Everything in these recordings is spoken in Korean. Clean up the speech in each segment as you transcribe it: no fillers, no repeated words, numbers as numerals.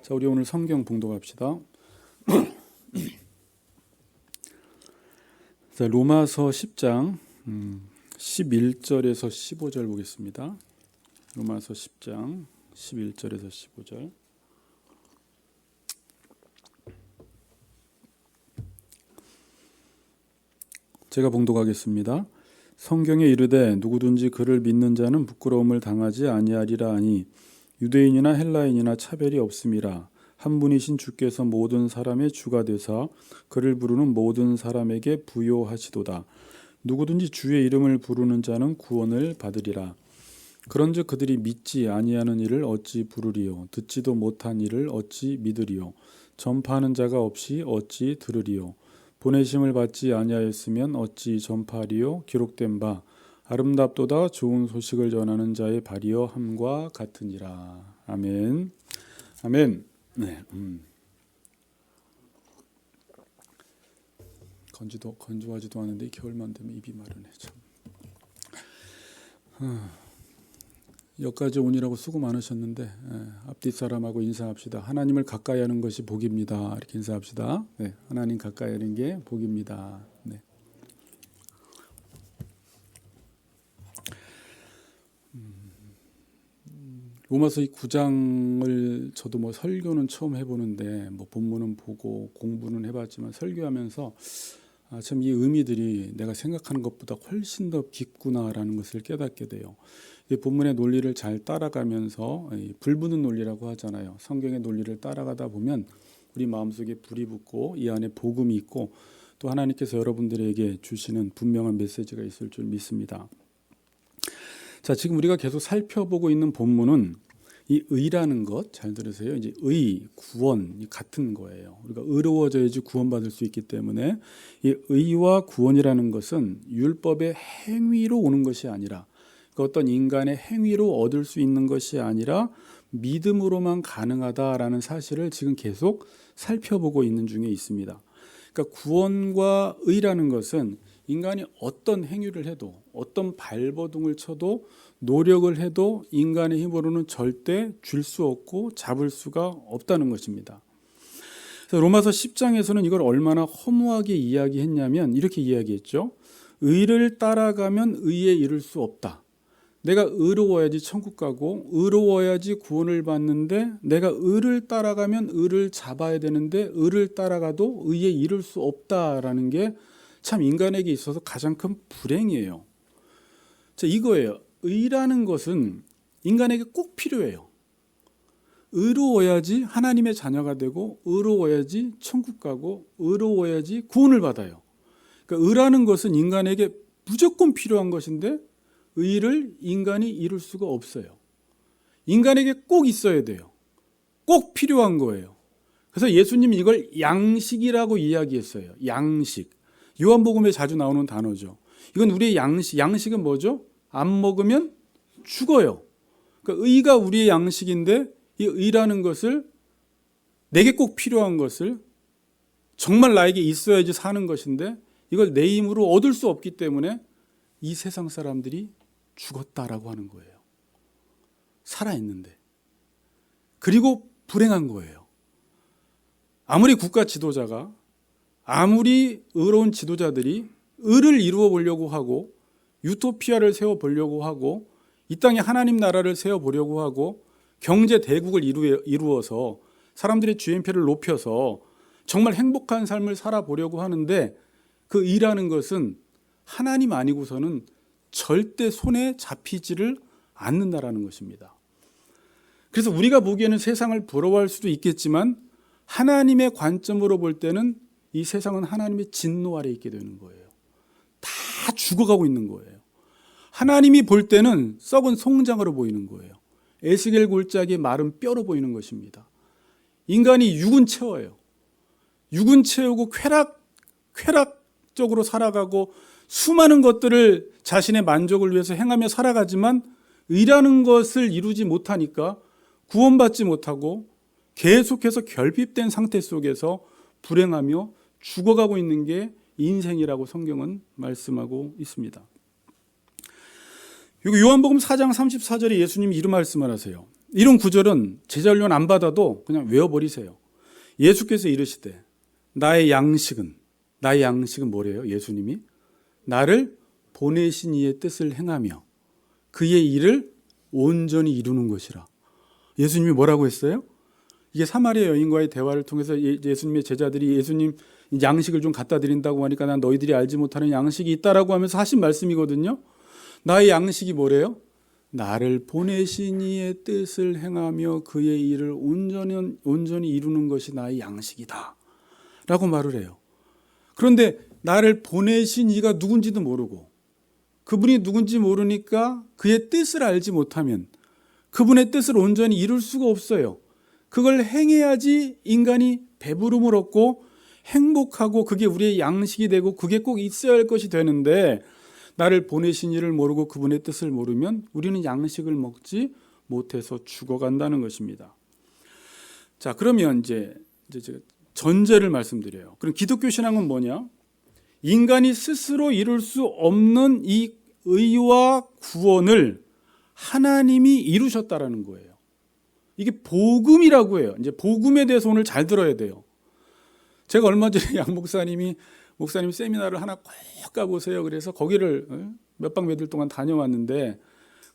자, 우리 오늘 성경 봉독합시다. 자, 로마서 10장 11절에서 15절 보겠습니다. 로마서 10장 11절에서 15절. 제가 봉독하겠습니다. 성경에 이르되 누구든지 그를 믿는 자는 부끄러움을 당하지 아니하리라 하니 유대인이나 헬라인이나 차별이 없음이라. 한 분이신 주께서 모든 사람의 주가 되사 그를 부르는 모든 사람에게 부요하시도다. 누구든지 주의 이름을 부르는 자는 구원을 받으리라. 그런즉 그들이 믿지 아니하는 이를 어찌 부르리요? 듣지도 못한 이를 어찌 믿으리요? 전파하는 자가 없이 어찌 들으리요? 보내심을 받지 아니하였으면 어찌 전파하리요? 기록된 바 아름답도다 좋은 소식을 전하는 자의 발이여 함과 같으니라. 아멘. 아멘. 네. 건조하지도 않은데 겨울만 되면 입이 마르네 참. 여기까지 오니라고 수고 많으셨는데 앞뒤 사람하고 인사합시다. 하나님을 가까이 하는 것이 복입니다. 이렇게 인사합시다. 네, 하나님 가까이 하는 게 복입니다. 네. 로마서 이 9장을 저도 설교는 처음 해보는데 본문은 보고 공부는 해봤지만 설교하면서 참 이 의미들이 내가 생각하는 것보다 훨씬 더 깊구나라는 것을 깨닫게 돼요. 이 본문의 논리를 잘 따라가면서 불붙는 논리라고 하잖아요. 성경의 논리를 따라가다 보면 우리 마음속에 불이 붙고 이 안에 복음이 있고 또 하나님께서 여러분들에게 주시는 분명한 메시지가 있을 줄 믿습니다. 자, 지금 우리가 계속 살펴보고 있는 본문은 이 의라는 것 잘 들으세요. 이제 의, 구원 같은 거예요. 우리가 의로워져야지 구원받을 수 있기 때문에 이 의와 구원이라는 것은 율법의 행위로 오는 것이 아니라 그 어떤 인간의 행위로 얻을 수 있는 것이 아니라 믿음으로만 가능하다라는 사실을 지금 계속 살펴보고 있는 중에 있습니다. 그러니까 구원과 의라는 것은 인간이 어떤 행위를 해도 어떤 발버둥을 쳐도 노력을 해도 인간의 힘으로는 절대 줄 수 없고 잡을 수가 없다는 것입니다. 그래서 로마서 10장에서는 이걸 얼마나 허무하게 이야기했냐면 이렇게 이야기했죠. 의를 따라가면 의에 이를 수 없다. 내가 의로워야지 천국 가고 의로워야지 구원을 받는데 내가 의를 따라가면 의를 잡아야 되는데 의를 따라가도 의에 이를 수 없다라는 게 참 인간에게 있어서 가장 큰 불행이에요. 자, 이거예요. 의라는 것은 인간에게 꼭 필요해요. 의로워야지 하나님의 자녀가 되고 의로워야지 천국 가고 의로워야지 구원을 받아요. 그러니까 의라는 것은 인간에게 무조건 필요한 것인데 의를 인간이 이룰 수가 없어요. 인간에게 꼭 있어야 돼요. 꼭 필요한 거예요. 그래서 예수님이 이걸 양식이라고 이야기했어요. 양식. 요한복음에 자주 나오는 단어죠. 이건 우리의 양식. 양식은 뭐죠? 안 먹으면 죽어요. 그러니까 의가 우리의 양식인데 이 의라는 것을 내게 꼭 필요한 것을 정말 나에게 있어야지 사는 것인데 이걸 내 힘으로 얻을 수 없기 때문에 이 세상 사람들이 죽었다라고 하는 거예요. 살아있는데. 그리고 불행한 거예요. 아무리 국가 지도자가 아무리 의로운 지도자들이 의를 이루어 보려고 하고 유토피아를 세워보려고 하고 이 땅에 하나님 나라를 세워보려고 하고 경제 대국을 이루어서 사람들의 GNP를 높여서 정말 행복한 삶을 살아보려고 하는데 그 의라는 것은 하나님 아니고서는 절대 손에 잡히지를 않는다라는 것입니다. 그래서 우리가 보기에는 세상을 부러워할 수도 있겠지만 하나님의 관점으로 볼 때는 이 세상은 하나님의 진노 아래 있게 되는 거예요. 다 죽어가고 있는 거예요. 하나님이 볼 때는 썩은 송장으로 보이는 거예요. 에스겔 골짜기의 마른 뼈로 보이는 것입니다. 인간이 육은 채워요. 육은 채우고 쾌락적으로 살아가고 수많은 것들을 자신의 만족을 위해서 행하며 살아가지만 의라는 것을 이루지 못하니까 구원받지 못하고 계속해서 결핍된 상태 속에서 불행하며 죽어가고 있는 게 인생이라고 성경은 말씀하고 있습니다. 요한복음 4장 34절에 예수님이 이런 말씀을 하세요. 이런 구절은 제자 훈련 안 받아도 그냥 외워버리세요. 예수께서 이르시되 나의 양식은 뭐래요? 예수님이 나를 보내신 이의 뜻을 행하며 그의 일을 온전히 이루는 것이라. 예수님이 뭐라고 했어요? 이게 사마리아 여인과의 대화를 통해서 예수님의 제자들이 예수님 양식을 좀 갖다 드린다고 하니까 난 너희들이 알지 못하는 양식이 있다라고 하면서 하신 말씀이거든요. 나의 양식이 뭐래요? 나를 보내신 이의 뜻을 행하며 그의 일을 온전히 이루는 것이 나의 양식이다 라고 말을 해요. 그런데 나를 보내신 이가 누군지도 모르고 그분이 누군지 모르니까 그의 뜻을 알지 못하면 그분의 뜻을 온전히 이룰 수가 없어요. 그걸 행해야지 인간이 배부름을 얻고 행복하고 그게 우리의 양식이 되고 그게 꼭 있어야 할 것이 되는데 나를 보내신 이를 모르고 그분의 뜻을 모르면 우리는 양식을 먹지 못해서 죽어간다는 것입니다. 자, 그러면 이제 제가 전제를 말씀드려요. 그럼 기독교 신앙은 뭐냐? 인간이 스스로 이룰 수 없는 이 의와 구원을 하나님이 이루셨다라는 거예요. 이게 복음이라고 해요. 이제 복음에 대해서 오늘 잘 들어야 돼요. 제가 얼마 전에 양 목사님 세미나를 하나 꼭 가보세요. 그래서 거기를 몇 박 며칠 동안 다녀왔는데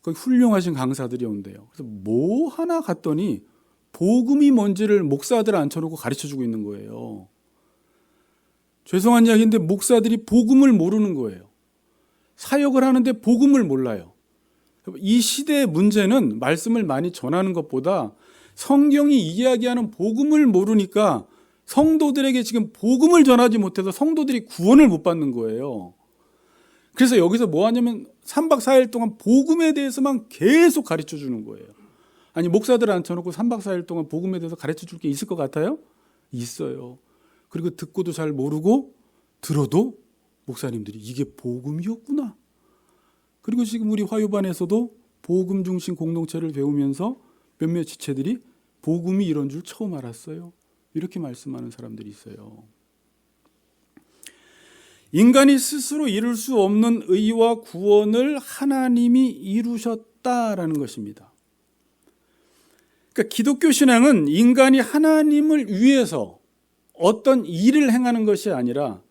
거기 훌륭하신 강사들이 온대요. 그래서 뭐 하나 갔더니 복음이 뭔지를 목사들 앉혀놓고 가르쳐주고 있는 거예요. 죄송한 이야기인데 목사들이 복음을 모르는 거예요. 사역을 하는데 복음을 몰라요. 이 시대의 문제는 말씀을 많이 전하는 것보다 성경이 이야기하는 복음을 모르니까 성도들에게 지금 복음을 전하지 못해서 성도들이 구원을 못 받는 거예요. 그래서 여기서 뭐 하냐면 3박 4일 동안 복음에 대해서만 계속 가르쳐 주는 거예요. 아니 목사들 앉혀놓고 3박 4일 동안 복음에 대해서 가르쳐 줄 게 있을 것 같아요? 있어요. 그리고 듣고도 잘 모르고 들어도 목사님들이 이게 복음이었구나. 그리고 지금 우리 화요반에서도 복음 중심 공동체를 배우면서 몇몇 지체들이 복음이 이런 줄 처음 알았어요. 이렇게 말씀하는 사람들이 있어요. 인간이 스스로 이룰 수 없는 의와 구원을 하나님이 이루셨다라는 것입니다. 그러니까 기독교 신앙은 인간이 하나님을 위해서 어떤 일을 행하는 것이 아니라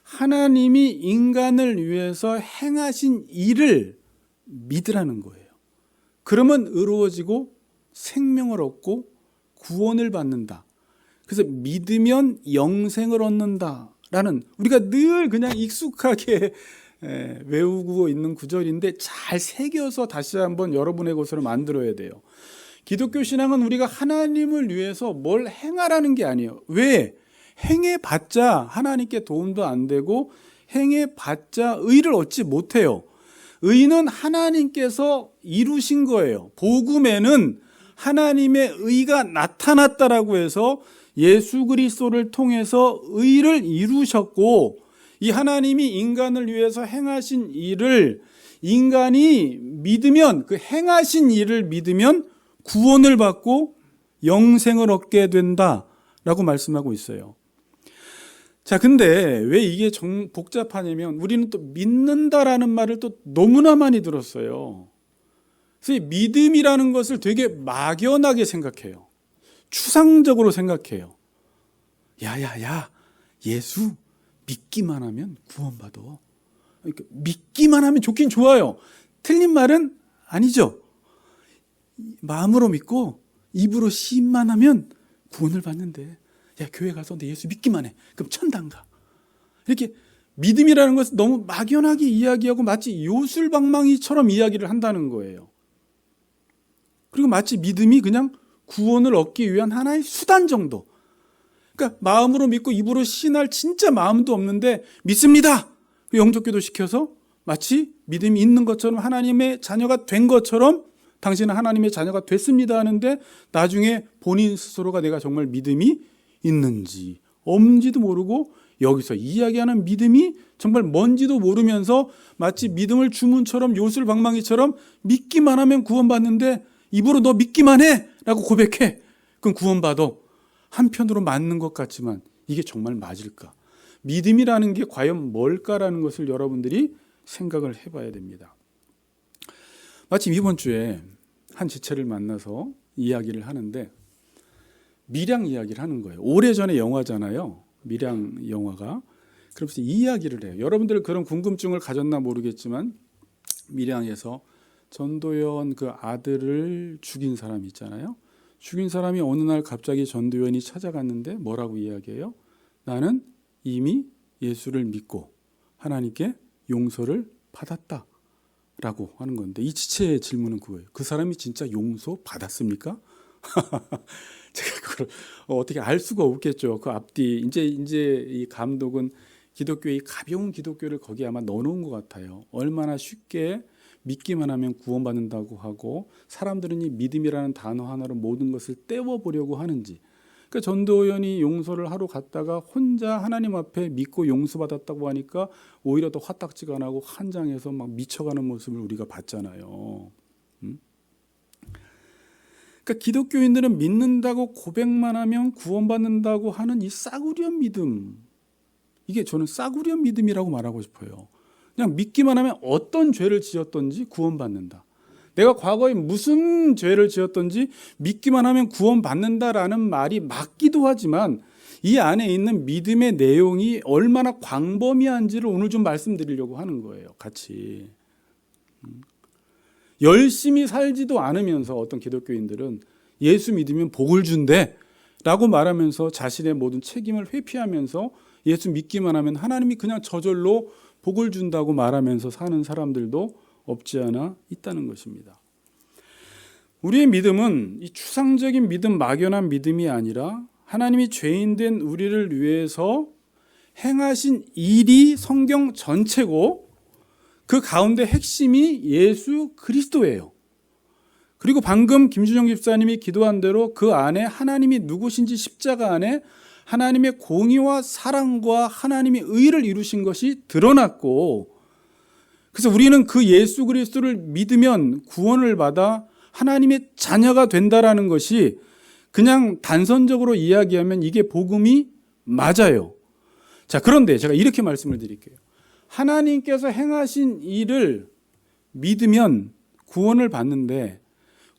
하나님이 인간을 위해서 행하신 일을 믿으라는 거예요. 그러면 의로워지고 생명을 얻고 구원을 받는다. 그래서 믿으면 영생을 얻는다라는 우리가 늘 그냥 익숙하게 외우고 있는 구절인데 잘 새겨서 다시 한번 여러분의 것으로 만들어야 돼요. 기독교 신앙은 우리가 하나님을 위해서 뭘 행하라는 게 아니에요. 왜? 행해봤자 하나님께 도움도 안 되고 행해봤자 의를 얻지 못해요. 의는 하나님께서 이루신 거예요. 복음에는 하나님의 의가 나타났다라고 해서 예수 그리스도를 통해서 의를 이루셨고 이 하나님이 인간을 위해서 행하신 일을 인간이 믿으면 그 행하신 일을 믿으면 구원을 받고 영생을 얻게 된다라고 말씀하고 있어요. 자, 근데 왜 이게 복잡하냐면 우리는 또 믿는다라는 말을 또 너무나 많이 들었어요. 그래서 믿음이라는 것을 되게 막연하게 생각해요. 추상적으로 생각해요. 야야야, 예수 믿기만 하면 구원받아. 그러니까 믿기만 하면 좋긴 좋아요. 틀린 말은 아니죠. 마음으로 믿고 입으로 시인만 하면 구원을 받는데 야, 교회 가서 내 예수 믿기만 해. 그럼 천당 가. 이렇게 믿음이라는 것을 너무 막연하게 이야기하고 마치 요술방망이처럼 이야기를 한다는 거예요. 그리고 마치 믿음이 그냥 구원을 얻기 위한 하나의 수단 정도. 그러니까 마음으로 믿고 입으로 시인할 진짜 마음도 없는데 믿습니다. 영접기도 시켜서 마치 믿음이 있는 것처럼 하나님의 자녀가 된 것처럼 당신은 하나님의 자녀가 됐습니다 하는데 나중에 본인 스스로가 내가 정말 믿음이 있는지 없는지도 모르고 여기서 이야기하는 믿음이 정말 뭔지도 모르면서 마치 믿음을 주문처럼 요술방망이처럼 믿기만 하면 구원받는데 입으로 너 믿기만 해 라고 고백해. 그럼 구원받아. 한편으로 맞는 것 같지만 이게 정말 맞을까? 믿음이라는 게 과연 뭘까라는 것을 여러분들이 생각을 해봐야 됩니다. 마침 이번 주에 한 지체를 만나서 이야기를 하는데 밀양 이야기를 하는 거예요. 오래전에 영화잖아요. 밀양 영화가. 그러면서 이 이야기를 해요. 여러분들 그런 궁금증을 가졌나 모르겠지만 밀양에서 전도연 그 아들을 죽인 사람이 있잖아요. 죽인 사람이 어느 날 갑자기 전도연이 찾아갔는데 뭐라고 이야기해요? 나는 이미 예수를 믿고 하나님께 용서를 받았다라고 하는 건데 이 지체의 질문은 그거예요. 그 사람이 진짜 용서 받았습니까? 제가 그걸 어떻게 알 수가 없겠죠. 그 앞뒤 이제 이 감독은 기독교의 가벼운 기독교를 거기에 아마 넣어놓은 것 같아요. 얼마나 쉽게 믿기만 하면 구원받는다고 하고 사람들은 이 믿음이라는 단어 하나로 모든 것을 떼워보려고 하는지. 그러니까 전도연이 용서를 하러 갔다가 혼자 하나님 앞에 믿고 용서받았다고 하니까 오히려 더 화딱지가 나고 한장해서 막 미쳐가는 모습을 우리가 봤잖아요. 그러니까 기독교인들은 믿는다고 고백만 하면 구원받는다고 하는 이 싸구려 믿음, 이게 저는 싸구려 믿음이라고 말하고 싶어요. 그냥 믿기만 하면 어떤 죄를 지었던지 구원받는다. 내가 과거에 무슨 죄를 지었던지 믿기만 하면 구원받는다라는 말이 맞기도 하지만 이 안에 있는 믿음의 내용이 얼마나 광범위한지를 오늘 좀 말씀드리려고 하는 거예요. 같이. 열심히 살지도 않으면서 어떤 기독교인들은 예수 믿으면 복을 준대 라고 말하면서 자신의 모든 책임을 회피하면서 예수 믿기만 하면 하나님이 그냥 저절로 복을 준다고 말하면서 사는 사람들도 없지 않아 있다는 것입니다. 우리의 믿음은 이 추상적인 믿음, 막연한 믿음이 아니라 하나님이 죄인된 우리를 위해서 행하신 일이 성경 전체고 그 가운데 핵심이 예수 그리스도예요. 그리고 방금 김준영 집사님이 기도한 대로 그 안에 하나님이 누구신지 십자가 안에 하나님의 공의와 사랑과 하나님의 의를 이루신 것이 드러났고, 그래서 우리는 그 예수 그리스도를 믿으면 구원을 받아 하나님의 자녀가 된다라는 것이 그냥 단선적으로 이야기하면 이게 복음이 맞아요. 자, 그런데 제가 이렇게 말씀을 드릴게요. 하나님께서 행하신 일을 믿으면 구원을 받는데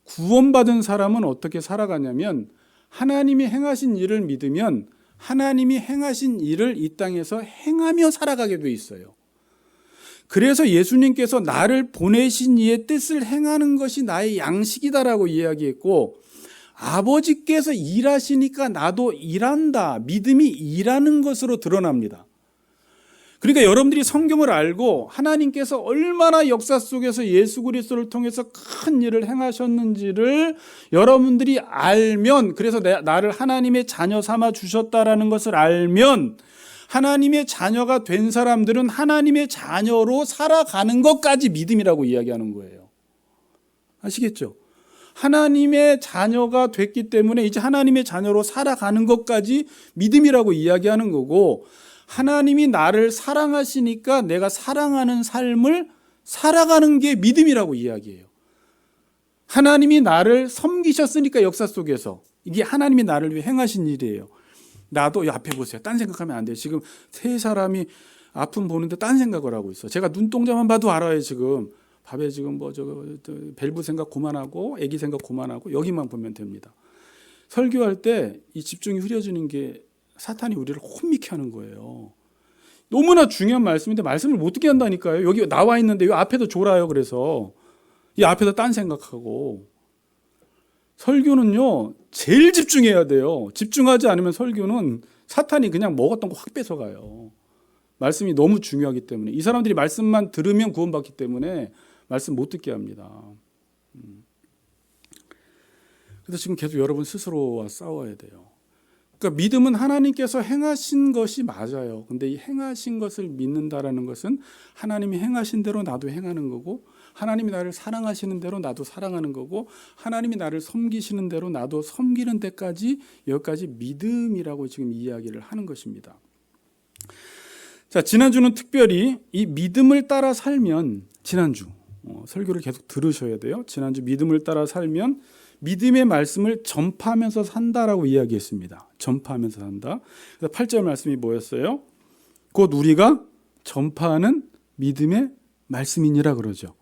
구원받은 사람은 어떻게 살아가냐면 하나님이 행하신 일을 믿으면 하나님이 행하신 일을 이 땅에서 행하며 살아가게 돼 있어요. 그래서 예수님께서 나를 보내신 이의 뜻을 행하는 것이 나의 양식이다라고 이야기했고, 아버지께서 일하시니까 나도 일한다. 믿음이 일하는 것으로 드러납니다. 그러니까 여러분들이 성경을 알고 하나님께서 얼마나 역사 속에서 예수 그리스도를 통해서 큰 일을 행하셨는지를 여러분들이 알면, 그래서 나를 하나님의 자녀 삼아 주셨다라는 것을 알면 하나님의 자녀가 된 사람들은 하나님의 자녀로 살아가는 것까지 믿음이라고 이야기하는 거예요. 아시겠죠? 하나님의 자녀가 됐기 때문에 이제 하나님의 자녀로 살아가는 것까지 믿음이라고 이야기하는 거고, 하나님이 나를 사랑하시니까 내가 사랑하는 삶을 살아가는 게 믿음이라고 이야기해요. 하나님이 나를 섬기셨으니까 역사 속에서 이게 하나님이 나를 위해 행하신 일이에요. 나도 앞에 보세요. 딴 생각하면 안 돼요. 지금 세 사람이 아픔 보는데 딴 생각을 하고 있어. 제가 눈동자만 봐도 알아요. 지금 밥에 지금 밸브 생각 그만하고 애기 생각 그만하고 여기만 보면 됩니다. 설교할 때 이 집중이 흐려지는 게 사탄이 우리를 혼미케 하는 거예요. 너무나 중요한 말씀인데 말씀을 못 듣게 한다니까요. 여기 나와 있는데 이 앞에도 졸아요. 그래서 이 앞에도 딴 생각하고. 설교는요 제일 집중해야 돼요. 집중하지 않으면 설교는 사탄이 그냥 먹었던 거 확 뺏어가요. 말씀이 너무 중요하기 때문에. 이 사람들이 말씀만 들으면 구원받기 때문에 말씀 못 듣게 합니다. 그래서 지금 계속 여러분 스스로와 싸워야 돼요. 그러니까 믿음은 하나님께서 행하신 것이 맞아요. 근데 이 행하신 것을 믿는다라는 것은 하나님이 행하신 대로 나도 행하는 거고, 하나님이 나를 사랑하시는 대로 나도 사랑하는 거고, 하나님이 나를 섬기시는 대로 나도 섬기는 데까지, 여기까지 믿음이라고 지금 이야기를 하는 것입니다. 자, 지난주는 특별히 이 믿음을 따라 살면, 지난주 설교를 계속 들으셔야 돼요. 지난주 믿음을 따라 살면 믿음의 말씀을 전파하면서 산다라고 이야기했습니다. 전파하면서 산다. 그래서 8절 말씀이 뭐였어요? 곧 우리가 전파하는 믿음의 말씀이니라 그러죠.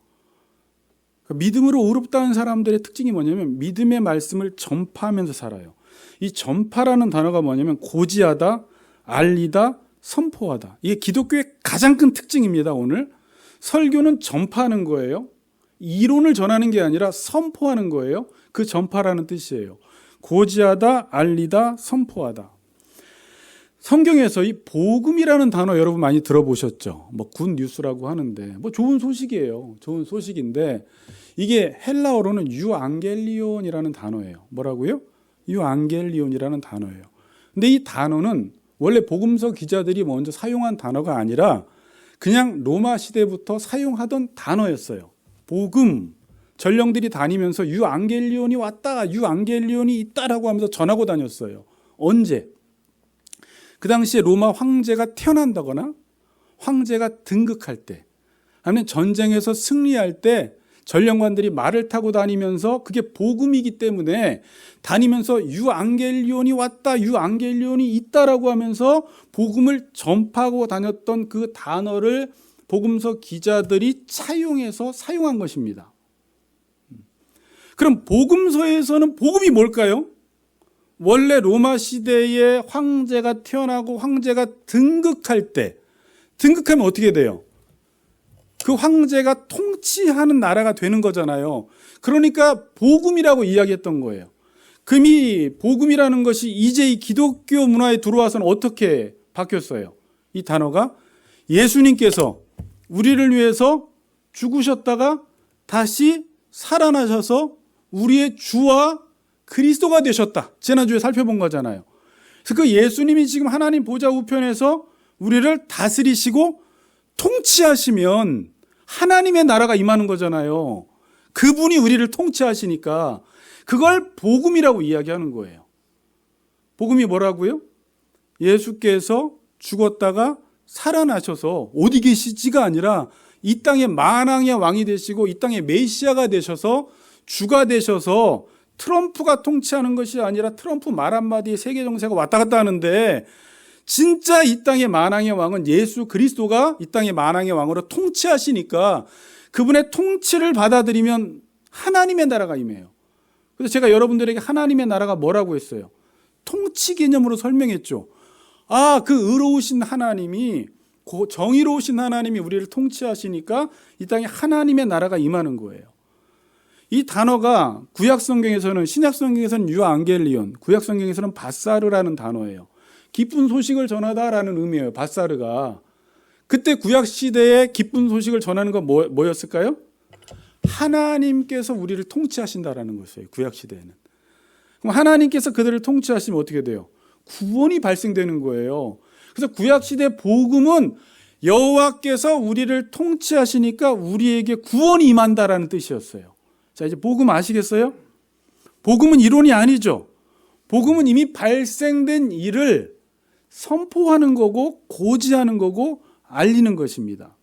믿음으로 의롭다는 사람들의 특징이 뭐냐면 믿음의 말씀을 전파하면서 살아요. 이 전파라는 단어가 뭐냐면 고지하다, 알리다, 선포하다. 이게 기독교의 가장 큰 특징입니다. 오늘 설교는 전파하는 거예요. 이론을 전하는 게 아니라 선포하는 거예요. 그 전파라는 뜻이에요. 고지하다, 알리다, 선포하다. 성경에서 이 복음이라는 단어 여러분 많이 들어보셨죠? 뭐 굿 뉴스라고 하는데 뭐 좋은 소식이에요. 좋은 소식인데 이게 헬라어로는 유앙겔리온이라는 단어예요. 뭐라고요? 유앙겔리온이라는 단어예요. 근데 이 단어는 원래 복음서 기자들이 먼저 사용한 단어가 아니라 그냥 로마 시대부터 사용하던 단어였어요. 복음. 전령들이 다니면서 유앙겔리온이 왔다, 유앙겔리온이 있다라고 하면서 전하고 다녔어요. 언제? 그 당시에 로마 황제가 태어난다거나 황제가 등극할 때, 아니면 전쟁에서 승리할 때 전령관들이 말을 타고 다니면서 그게 복음이기 때문에 다니면서 유앙겔리온이 왔다, 유앙겔리온이 있다라고 하면서 복음을 전파하고 다녔던 그 단어를 복음서 기자들이 차용해서 사용한 것입니다. 그럼 복음서에서는 복음이 뭘까요? 원래 로마 시대에 황제가 태어나고 황제가 등극할 때, 등극하면 어떻게 돼요? 그 황제가 통치하는 나라가 되는 거잖아요. 그러니까 복음이라고 이야기했던 거예요. 금이 복음이라는 것이 이제 이 기독교 문화에 들어와서는 어떻게 바뀌었어요? 이 단어가 예수님께서 우리를 위해서 죽으셨다가 다시 살아나셔서 우리의 주와 그리스도가 되셨다. 지난주에 살펴본 거잖아요. 그래서 그 예수님이 지금 하나님 보좌 우편에서 우리를 다스리시고 통치하시면 하나님의 나라가 임하는 거잖아요. 그분이 우리를 통치하시니까 그걸 복음이라고 이야기하는 거예요. 복음이 뭐라고요? 예수께서 죽었다가 살아나셔서 어디 계시지가 아니라 이 땅의 만왕의 왕이 되시고 이 땅의 메시아가 되셔서 주가 되셔서 트럼프가 통치하는 것이 아니라 트럼프 말 한마디에 세계 정세가 왔다 갔다 하는데 진짜 이 땅의 만왕의 왕은 예수 그리스도가 이 땅의 만왕의 왕으로 통치하시니까 그분의 통치를 받아들이면 하나님의 나라가 임해요. 그래서 제가 여러분들에게 하나님의 나라가 뭐라고 했어요? 통치 개념으로 설명했죠. 아, 그 의로우신 하나님이, 정의로우신 하나님이 우리를 통치하시니까 이 땅에 하나님의 나라가 임하는 거예요. 이 단어가 구약성경에서는, 신약성경에서는 유앙겔리온, 구약성경에서는 바사르라는 단어예요. 기쁜 소식을 전하다라는 의미예요. 바사르가. 그때 구약시대에 기쁜 소식을 전하는 건 뭐였을까요? 하나님께서 우리를 통치하신다라는 것이에요. 구약시대에는. 그럼 하나님께서 그들을 통치하시면 어떻게 돼요? 구원이 발생되는 거예요. 그래서 구약시대 복음은 여호와께서 우리를 통치하시니까 우리에게 구원이 임한다라는 뜻이었어요. 자, 이제 복음 아시겠어요? 복음은 이론이 아니죠. 복음은 이미 발생된 일을 선포하는 거고 고지하는 거고 알리는 것입니다.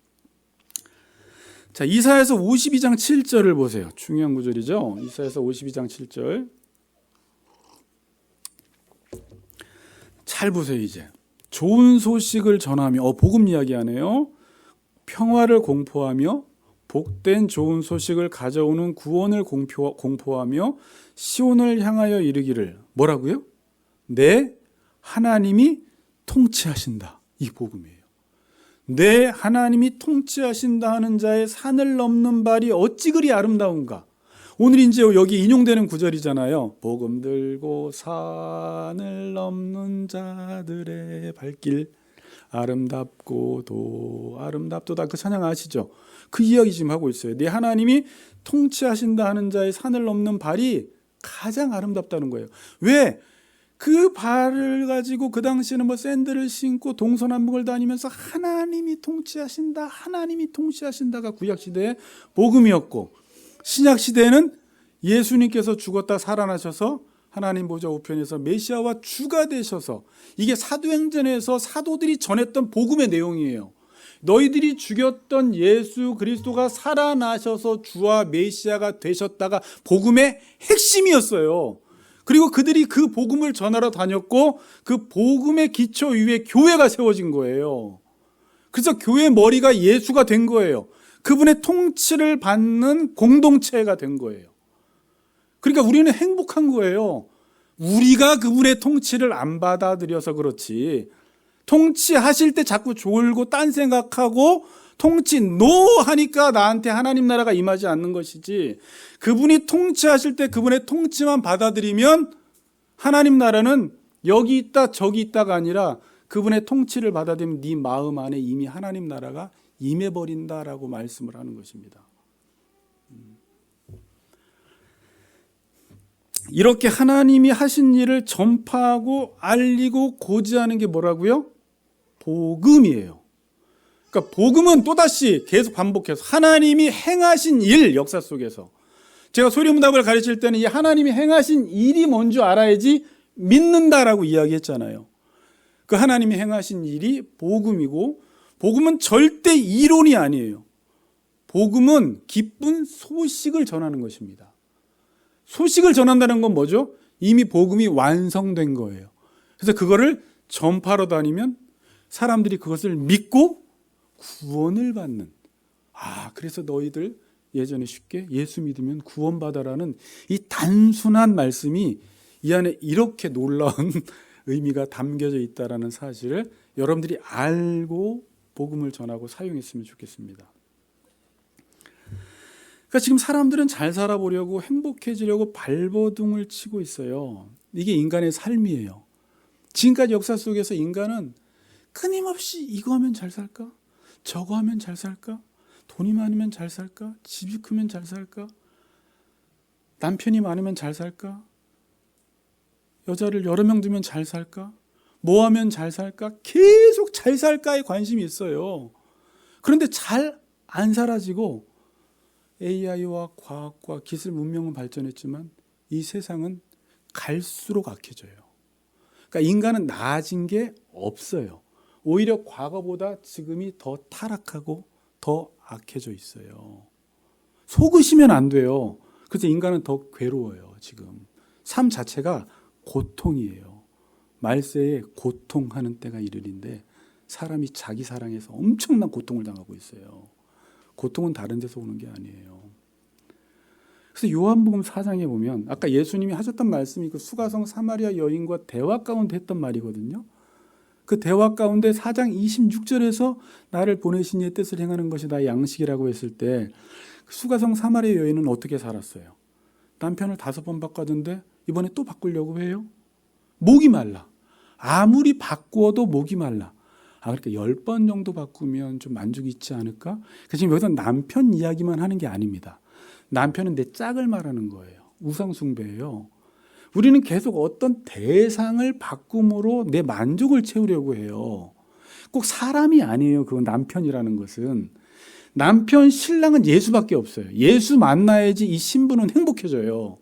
자, 이사야서 52장 7절을 보세요. 중요한 구절이죠. 이사야서 52장 7절. 잘 보세요. 이제 좋은 소식을 전하며 복음 이야기하네요. 평화를 공포하며 복된 좋은 소식을 가져오는 구원을 공포하며 시온을 향하여 이르기를 뭐라고요? 내 하나님이 통치하신다. 이 복음이에요. 내 하나님이 통치하신다 하는 자의 산을 넘는 발이 어찌 그리 아름다운가. 오늘 이제 여기 인용되는 구절이잖아요. 복음 들고 산을 넘는 자들의 발길 아름답고도 아름답도다. 그 찬양 아시죠? 그 이야기 지금 하고 있어요. 내 하나님이 통치하신다 하는 자의 산을 넘는 발이 가장 아름답다는 거예요. 왜? 그 발을 가지고 그 당시에는 뭐 샌들을 신고 동서남북을 다니면서 하나님이 통치하신다, 하나님이 통치하신다가 구약시대의 복음이었고, 신약시대에는 예수님께서 죽었다 살아나셔서 하나님 보좌 우편에서 메시아와 주가 되셔서, 이게 사도행전에서 사도들이 전했던 복음의 내용이에요. 너희들이 죽였던 예수 그리스도가 살아나셔서 주와 메시아가 되셨다가 복음의 핵심이었어요. 그리고 그들이 그 복음을 전하러 다녔고 그 복음의 기초 위에 교회가 세워진 거예요. 그래서 교회의 머리가 예수가 된 거예요. 그분의 통치를 받는 공동체가 된 거예요. 그러니까 우리는 행복한 거예요. 우리가 그분의 통치를 안 받아들여서 그렇지, 통치하실 때 자꾸 졸고 딴 생각하고 통치 노 하니까 나한테 하나님 나라가 임하지 않는 것이지, 그분이 통치하실 때 그분의 통치만 받아들이면 하나님 나라는 여기 있다 저기 있다가 아니라 그분의 통치를 받아들이면 네 마음 안에 이미 하나님 나라가 임해버린다라고 말씀을 하는 것입니다. 이렇게 하나님이 하신 일을 전파하고 알리고 고지하는 게 뭐라고요? 복음이에요. 그러니까 복음은 또다시 계속 반복해서 하나님이 행하신 일, 역사 속에서 제가 소리문답을 가르칠 때는 이 하나님이 행하신 일이 뭔지 알아야지 믿는다라고 이야기했잖아요. 그 하나님이 행하신 일이 복음이고, 복음은 절대 이론이 아니에요. 복음은 기쁜 소식을 전하는 것입니다. 소식을 전한다는 건 뭐죠? 이미 복음이 완성된 거예요. 그래서 그거를 전파로 다니면 사람들이 그것을 믿고 구원을 받는, 그래서 너희들 예전에 쉽게 예수 믿으면 구원받아라는 이 단순한 말씀이 이 안에 이렇게 놀라운 의미가 담겨져 있다는 사실을 여러분들이 알고 복음을 전하고 사용했으면 좋겠습니다. 그러니까 지금 사람들은 잘 살아보려고, 행복해지려고 발버둥을 치고 있어요. 이게 인간의 삶이에요. 지금까지 역사 속에서 인간은 끊임없이 이거 하면 잘 살까? 저거 하면 잘 살까? 돈이 많으면 잘 살까? 집이 크면 잘 살까? 남편이 많으면 잘 살까? 여자를 여러 명 두면 잘 살까? 뭐 하면 잘 살까? 계속 잘 살까에 관심이 있어요. 그런데 잘 안 사라지고 AI와 과학과 기술 문명은 발전했지만 이 세상은 갈수록 악해져요. 그러니까 인간은 나아진 게 없어요. 오히려 과거보다 지금이 더 타락하고 더 악해져 있어요. 속으시면 안 돼요. 그래서 인간은 더 괴로워요. 지금 삶 자체가 고통이에요. 말세에 고통하는 때가 이르는데 사람이 자기 사랑에서 엄청난 고통을 당하고 있어요. 고통은 다른 데서 오는 게 아니에요. 그래서 요한복음 4장에 보면 아까 예수님이 하셨던 말씀이 그 수가성 사마리아 여인과 대화 가운데 했던 말이거든요. 그 대화 가운데 4장 26절에서 나를 보내신 이의 뜻을 행하는 것이 나의 양식이라고 했을 때 수가성 사마리아 여인은 어떻게 살았어요? 남편을 5번 바꿨는데 이번에 또 바꾸려고 해요? 목이 말라. 아무리 바꾸어도 목이 말라. 그러니까 10번 정도 바꾸면 좀 만족이 있지 않을까? 그래서 지금 여기서 남편 이야기만 하는 게 아닙니다. 남편은 내 짝을 말하는 거예요. 우상숭배예요. 우리는 계속 어떤 대상을 바꿈으로 내 만족을 채우려고 해요. 꼭 사람이 아니에요. 그 남편이라는 것은. 남편, 신랑은 예수밖에 없어요. 예수 만나야지 이 신부는 행복해져요.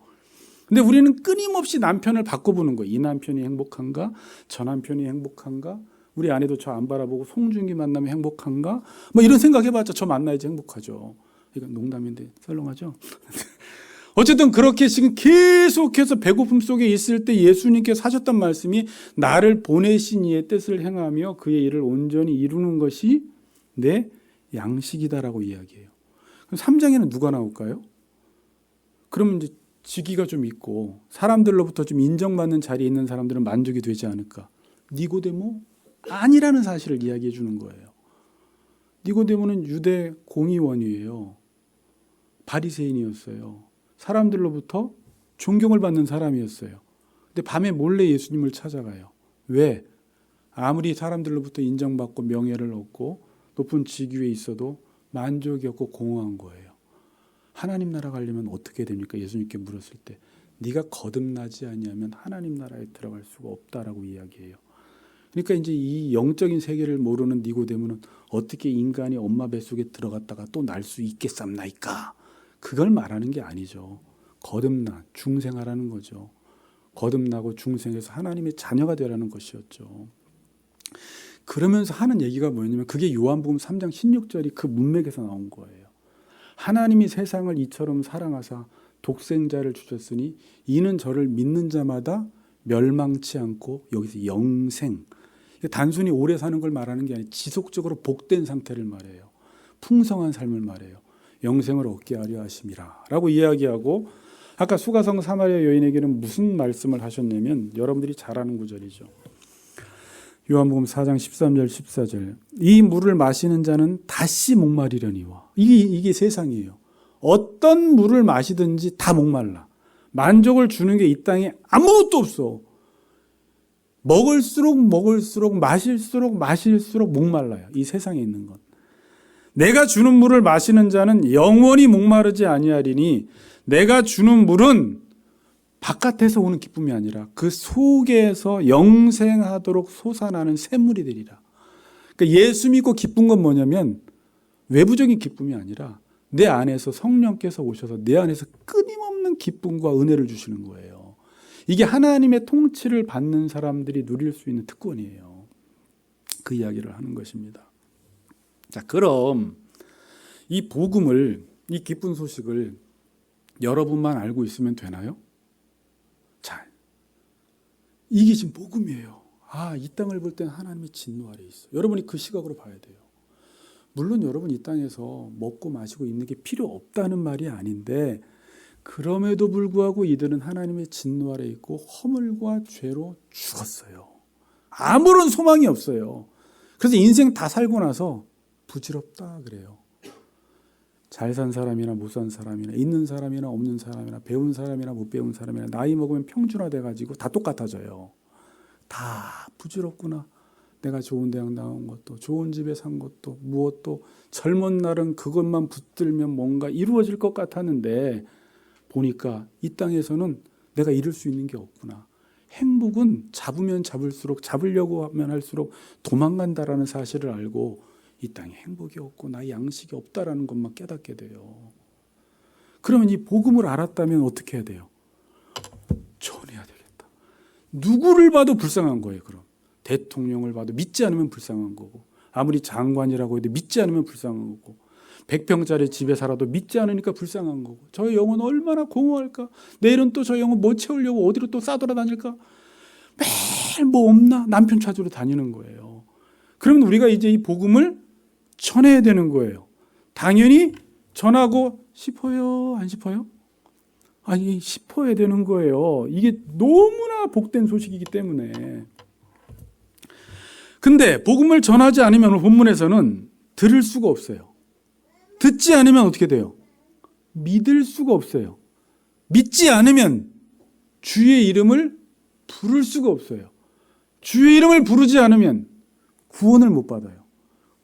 근데 우리는 끊임없이 남편을 바꿔보는 거예요. 이 남편이 행복한가? 저 남편이 행복한가? 우리 아내도 저 안 바라보고 송중기 만나면 행복한가? 뭐 이런 생각 해봤자 저 만나야지 행복하죠. 이건 농담인데 썰렁하죠? 어쨌든 그렇게 지금 계속해서 배고픔 속에 있을 때 예수님께서 하셨던 말씀이 나를 보내신 이의 뜻을 행하며 그의 일을 온전히 이루는 것이 내 양식이다라고 이야기해요. 그럼 3장에는 누가 나올까요? 그러면 이제 직위가 좀 있고 사람들로부터 좀 인정받는 자리에 있는 사람들은 만족이 되지 않을까? 니고데모? 아니라는 사실을 이야기해 주는 거예요. 니고데모는 유대 공의원이에요. 바리새인이었어요. 사람들로부터 존경을 받는 사람이었어요. 근데 밤에 몰래 예수님을 찾아가요. 왜? 아무리 사람들로부터 인정받고 명예를 얻고 높은 직위에 있어도 만족이 없고 공허한 거예요. 하나님 나라 가려면 어떻게 됩니까? 예수님께 물었을 때 네가 거듭나지 아니하면 하나님 나라에 들어갈 수가 없다라고 이야기해요. 그러니까 이제 이 영적인 세계를 모르는 니고데모는 어떻게 인간이 엄마 뱃속에 들어갔다가 또 날 수 있겠삼나이까? 그걸 말하는 게 아니죠. 거듭나 중생하라는 거죠. 거듭나고 중생해서 하나님의 자녀가 되라는 것이었죠. 그러면서 하는 얘기가 뭐냐면 그게 요한복음 3장 16절이 그 문맥에서 나온 거예요. 하나님이 세상을 이처럼 사랑하사 독생자를 주셨으니 이는 저를 믿는 자마다 멸망치 않고, 여기서 영생, 단순히 오래 사는 걸 말하는 게 아니라 지속적으로 복된 상태를 말해요. 풍성한 삶을 말해요. 영생을 얻게 하려 하심이라 라고 이야기하고, 아까 수가성 사마리아 여인에게는 무슨 말씀을 하셨냐면 여러분들이 잘 아는 구절이죠. 요한복음 4장 13절 14절. 이 물을 마시는 자는 다시 목마르려니와. 이게 세상이에요. 어떤 물을 마시든지 다 목말라. 만족을 주는 게 이 땅에 아무것도 없어. 먹을수록 마실수록 목말라요. 이 세상에 있는 건. 내가 주는 물을 마시는 자는 영원히 목마르지 아니하리니, 내가 주는 물은 바깥에서 오는 기쁨이 아니라 그 속에서 영생하도록 솟아나는 샘물이 되리라. 그러니까 예수 믿고 기쁜 건 뭐냐면 외부적인 기쁨이 아니라 내 안에서 성령께서 오셔서 내 안에서 끊임없는 기쁨과 은혜를 주시는 거예요. 이게 하나님의 통치를 받는 사람들이 누릴 수 있는 특권이에요. 그 이야기를 하는 것입니다. 자, 그럼 이 복음을, 이 기쁜 소식을 여러분만 알고 있으면 되나요? 자, 이게 지금 복음이에요. 이 땅을 볼 때는 하나님의 진노 아래에 있어. 여러분이 그 시각으로 봐야 돼요. 물론 여러분 이 땅에서 먹고 마시고 있는 게 필요 없다는 말이 아닌데, 그럼에도 불구하고 이들은 하나님의 진노 아래에 있고 허물과 죄로 죽었어요. 아무런 소망이 없어요. 그래서 인생 다 살고 나서 부질없다 그래요. 잘 산 사람이나 못 산 사람이나 있는 사람이나 없는 사람이나 배운 사람이나 못 배운 사람이나 나이 먹으면 평준화돼가지고 다 똑같아져요. 다 부질없구나. 내가 좋은 대학 나온 것도, 좋은 집에 산 것도, 무엇도 젊은 날은 그것만 붙들면 뭔가 이루어질 것 같았는데 보니까 이 땅에서는 내가 이룰 수 있는 게 없구나. 행복은 잡으면 잡을수록, 잡으려고 하면 할수록 도망간다라는 사실을 알고 이 땅에 행복이 없고 나의 양식이 없다라는 것만 깨닫게 돼요. 그러면 이 복음을 알았다면 어떻게 해야 돼요? 전해야 되겠다. 누구를 봐도 불쌍한 거예요. 그럼 대통령을 봐도 믿지 않으면 불쌍한 거고, 아무리 장관이라고 해도 믿지 않으면 불쌍한 거고, 100평짜리 집에 살아도 믿지 않으니까 불쌍한 거고, 저 영혼 얼마나 공허할까? 내일은 또 저 영혼 뭐 채우려고 어디로 또 싸돌아다닐까? 매일 뭐 없나? 남편 찾으러 다니는 거예요. 그러면 우리가 이제 이 복음을 전해야 되는 거예요. 당연히 전하고 싶어요? 안 싶어요? 아니, 싶어야 되는 거예요. 이게 너무나 복된 소식이기 때문에. 근데 복음을 전하지 않으면 본문에서는 들을 수가 없어요. 듣지 않으면 어떻게 돼요? 믿을 수가 없어요. 믿지 않으면 주의 이름을 부를 수가 없어요. 주의 이름을 부르지 않으면 구원을 못 받아요.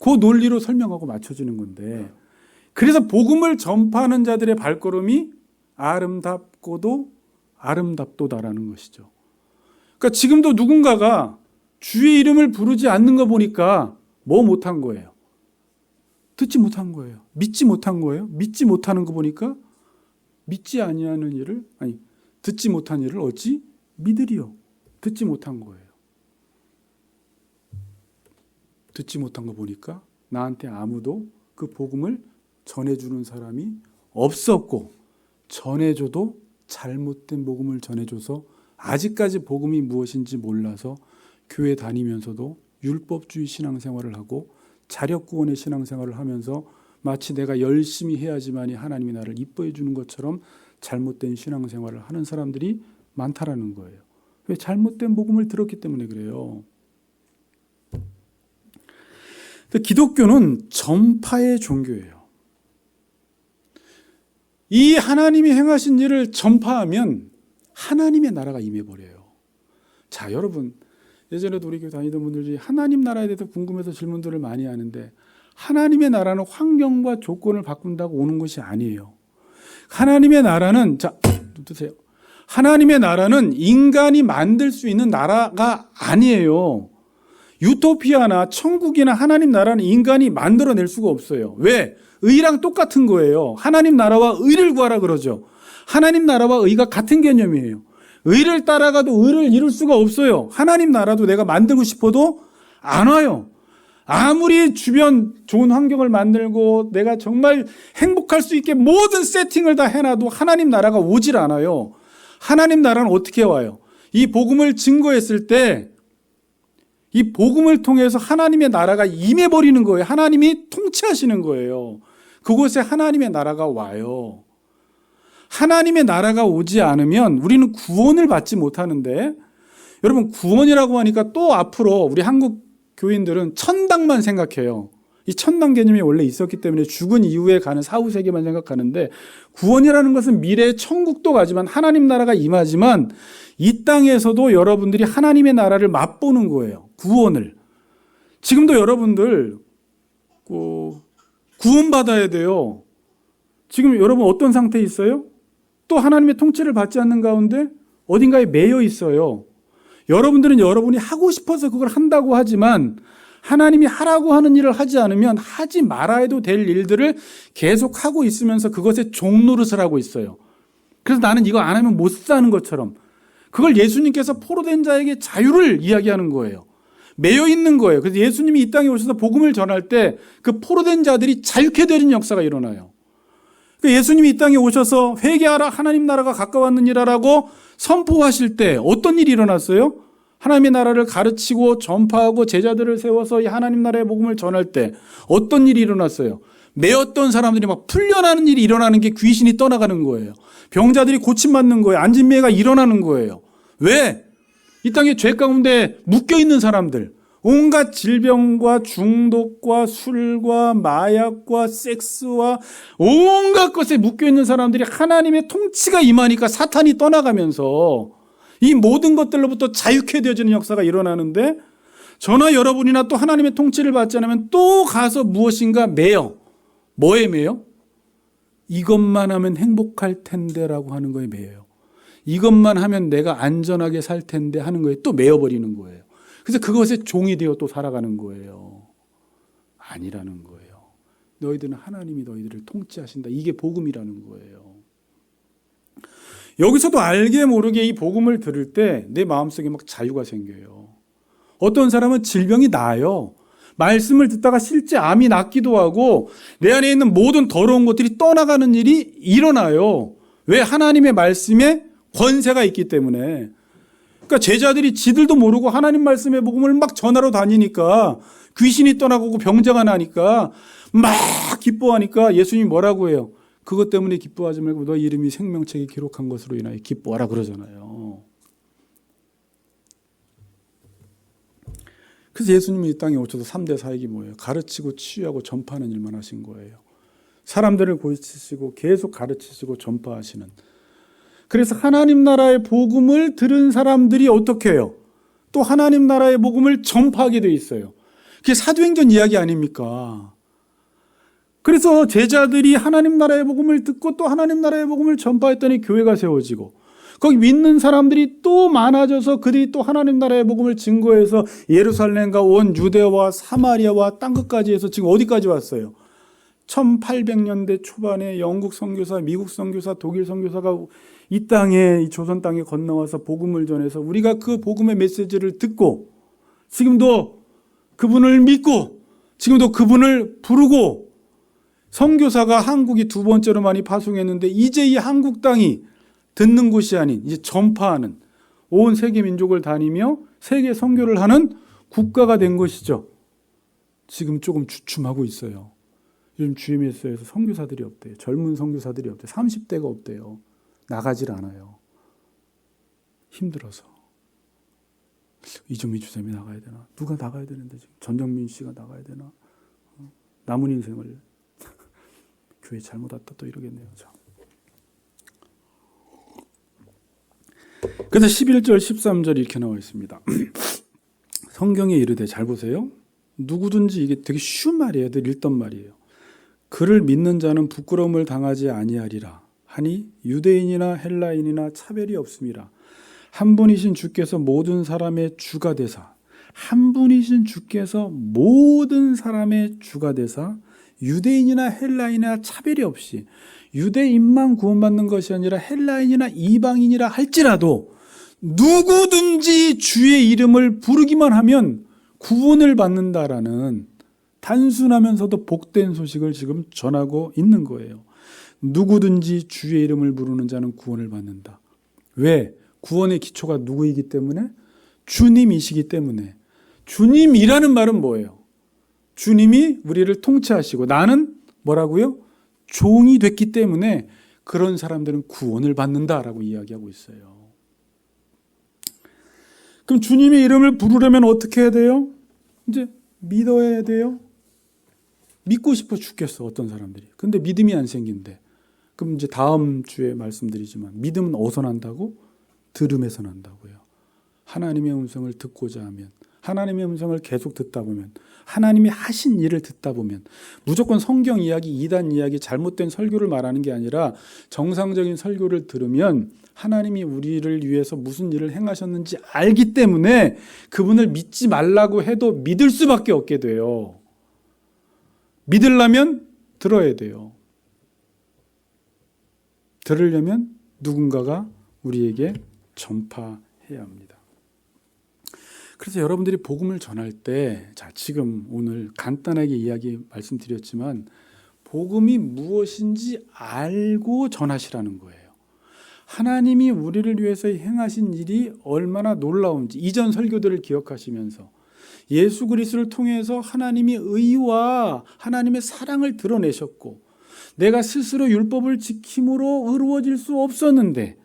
그 논리로 설명하고 맞춰지는 건데, 그래서 복음을 전파하는 자들의 발걸음이 아름답고도 아름답도다라는 것이죠. 그러니까 지금도 누군가가 주의 이름을 부르지 않는 거 보니까 뭐 못한 거예요? 듣지 못한 거예요. 믿지 못한 거예요. 믿지 못하는 거 보니까 믿지 아니하는 일을, 듣지 못한 일을 어찌 믿으리요? 듣지 못한 거예요. 듣지 못한 거 보니까 나한테 아무도 그 복음을 전해주는 사람이 없었고, 전해줘도 잘못된 복음을 전해줘서 아직까지 복음이 무엇인지 몰라서 교회 다니면서도 율법주의 신앙생활을 하고 자력구원의 신앙생활을 하면서 마치 내가 열심히 해야지만이 하나님이 나를 이뻐해 주는 것처럼 잘못된 신앙생활을 하는 사람들이 많다라는 거예요. 왜? 잘못된 복음을 들었기 때문에 그래요. 기독교는 전파의 종교예요. 이 하나님이 행하신 일을 전파하면 하나님의 나라가 임해버려요. 자, 여러분, 예전에도 우리 교회 다니던 분들이 하나님 나라에 대해서 궁금해서 질문들을 많이 하는데, 하나님의 나라는 환경과 조건을 바꾼다고 오는 것이 아니에요. 하나님의 나라는, 자, 드세요. 하나님의 나라는 인간이 만들 수 있는 나라가 아니에요. 유토피아나 천국이나 하나님 나라는 인간이 만들어낼 수가 없어요. 왜? 의랑 똑같은 거예요. 하나님 나라와 의를 구하라 그러죠. 하나님 나라와 의가 같은 개념이에요. 의를 따라가도 의를 이룰 수가 없어요. 하나님 나라도 내가 만들고 싶어도 안 와요. 아무리 주변 좋은 환경을 만들고 내가 정말 행복할 수 있게 모든 세팅을 다 해놔도 하나님 나라가 오질 않아요. 하나님 나라는 어떻게 와요? 이 복음을 증거했을 때 이 복음을 통해서 하나님의 나라가 임해버리는 거예요. 하나님이 통치하시는 거예요. 그곳에 하나님의 나라가 와요. 하나님의 나라가 오지 않으면 우리는 구원을 받지 못하는데, 여러분 구원이라고 하니까 또 앞으로 우리 한국 교인들은 천당만 생각해요. 이 천당 개념이 원래 있었기 때문에 죽은 이후에 가는 사후세계만 생각하는데, 구원이라는 것은 미래의 천국도 가지만 하나님 나라가 임하지만 이 땅에서도 여러분들이 하나님의 나라를 맛보는 거예요. 구원을. 지금도 여러분들 구원받아야 돼요. 지금 여러분 어떤 상태에 있어요? 또 하나님의 통치를 받지 않는 가운데 어딘가에 매여 있어요. 여러분들은 여러분이 하고 싶어서 그걸 한다고 하지만 하나님이 하라고 하는 일을 하지 않으면 하지 말아야 해도 될 일들을 계속 하고 있으면서 그것에 종노릇을 하고 있어요. 그래서 나는 이거 안 하면 못 사는 것처럼, 그걸 예수님께서 포로된 자에게 자유를 이야기하는 거예요. 매여 있는 거예요. 그래서 예수님이 이 땅에 오셔서 복음을 전할 때 그 포로된 자들이 자유케 되는 역사가 일어나요. 예수님이 이 땅에 오셔서 회개하라, 하나님 나라가 가까웠느니라라고 선포하실 때 어떤 일이 일어났어요? 하나님의 나라를 가르치고 전파하고 제자들을 세워서 이 하나님 나라의 복음을 전할 때 어떤 일이 일어났어요? 매었던 사람들이 막 풀려나는 일이 일어나는 게 귀신이 떠나가는 거예요. 병자들이 고침받는 거예요. 안진매가 일어나는 거예요. 왜? 이 땅에 죄 가운데 묶여있는 사람들, 온갖 질병과 중독과 술과 마약과 섹스와 온갖 것에 묶여있는 사람들이 하나님의 통치가 임하니까 사탄이 떠나가면서 이 모든 것들로부터 자유케 되어지는 역사가 일어나는데, 저나 여러분이나 또 하나님의 통치를 받지 않으면 또 가서 무엇인가 매여. 뭐에 매여? 이것만 하면 행복할 텐데라고 하는 거에 매여요. 이것만 하면 내가 안전하게 살 텐데 하는 거에 또 매여버리는 거예요. 그래서 그것에 종이 되어 또 살아가는 거예요. 아니라는 거예요. 너희들은 하나님이 너희들을 통치하신다. 이게 복음이라는 거예요. 여기서도 알게 모르게 이 복음을 들을 때 내 마음속에 막 자유가 생겨요. 어떤 사람은 질병이 나아요. 말씀을 듣다가 실제 암이 낫기도 하고 내 안에 있는 모든 더러운 것들이 떠나가는 일이 일어나요. 왜? 하나님의 말씀에 권세가 있기 때문에. 그러니까 제자들이 지들도 모르고 하나님 말씀의 복음을 막 전하러 다니니까 귀신이 떠나가고 병자가 나니까 막 기뻐하니까 예수님이 뭐라고 해요? 그것 때문에 기뻐하지 말고 너 이름이 생명책에 기록한 것으로 인하여 기뻐하라 그러잖아요. 그래서 예수님이 이 땅에 오셔서 3대 사역이 뭐예요? 가르치고 치유하고 전파하는 일만 하신 거예요. 사람들을 고치시고 계속 가르치시고 전파하시는. 그래서 하나님 나라의 복음을 들은 사람들이 어떻게 해요? 또 하나님 나라의 복음을 전파하게 돼 있어요. 그게 사도행전 이야기 아닙니까? 그래서 제자들이 하나님 나라의 복음을 듣고 또 하나님 나라의 복음을 전파했더니 교회가 세워지고, 거기 믿는 사람들이 또 많아져서 그들이 또 하나님 나라의 복음을 증거해서 예루살렘과 온 유대와 사마리아와 땅끝까지 해서 지금 어디까지 왔어요? 1800년대 초반에 영국 선교사, 미국 선교사, 독일 선교사가 이 땅에, 이 조선 땅에 건너와서 복음을 전해서 우리가 그 복음의 메시지를 듣고 지금도 그분을 믿고 지금도 그분을 부르고, 선교사가 한국이 두 번째로 많이 파송했는데 이제 이 한국 땅이 듣는 곳이 아닌 이제 전파하는, 온 세계 민족을 다니며 세계 선교를 하는 국가가 된 것이죠. 지금 조금 주춤하고 있어요. 요즘 GMS에서 선교사들이 없대요. 젊은 선교사들이 없대요. 30대가 없대요. 나가질 않아요. 힘들어서. 이정미 주쌤이 나가야 되나? 누가 나가야 되는데 지금 전정민 씨가 나가야 되나? 남은 인생을 교회 잘못 왔다 또 이러겠네요. 그래서 11절 13절 이렇게 나와 있습니다. 성경에 이르되, 잘 보세요. 누구든지, 이게 되게 쉬운 말이에요. 늘 읽던 말이에요. 그를 믿는 자는 부끄러움을 당하지 아니하리라 하니 유대인이나 헬라인이나 차별이 없음이라. 한 분이신 주께서 모든 사람의 주가 되사, 한 분이신 주께서 모든 사람의 주가 되사 유대인이나 헬라인이나 차별이 없이, 유대인만 구원받는 것이 아니라 헬라인이나 이방인이라 할지라도 누구든지 주의 이름을 부르기만 하면 구원을 받는다라는 단순하면서도 복된 소식을 지금 전하고 있는 거예요. 누구든지 주의 이름을 부르는 자는 구원을 받는다. 왜? 구원의 기초가 누구이기 때문에? 주님이시기 때문에. 주님이라는 말은 뭐예요? 주님이 우리를 통치하시고 나는 뭐라고요? 종이 됐기 때문에 그런 사람들은 구원을 받는다라고 이야기하고 있어요. 그럼 주님의 이름을 부르려면 어떻게 해야 돼요? 이제 믿어야 돼요. 믿고 싶어 죽겠어, 어떤 사람들이. 근데 믿음이 안 생긴대. 그럼 이제 다음 주에 말씀드리지만 믿음은 어디서 난다고? 들음에서 난다고요. 하나님의 음성을 듣고자 하면, 하나님의 음성을 계속 듣다 보면, 하나님이 하신 일을 듣다 보면, 무조건 성경 이야기, 이단 이야기, 잘못된 설교를 말하는 게 아니라 정상적인 설교를 들으면 하나님이 우리를 위해서 무슨 일을 행하셨는지 알기 때문에 그분을 믿지 말라고 해도 믿을 수밖에 없게 돼요. 믿으려면 들어야 돼요. 들으려면 누군가가 우리에게 전파해야 합니다. 그래서 여러분들이 복음을 전할 때, 자, 지금 오늘 간단하게 이야기 말씀드렸지만 복음이 무엇인지 알고 전하시라는 거예요. 하나님이 우리를 위해서 행하신 일이 얼마나 놀라운지 이전 설교들을 기억하시면서 예수 그리스도를 통해서 하나님이 의와 하나님의 사랑을 드러내셨고 내가 스스로 율법을 지킴으로 의로워질 수 없었는데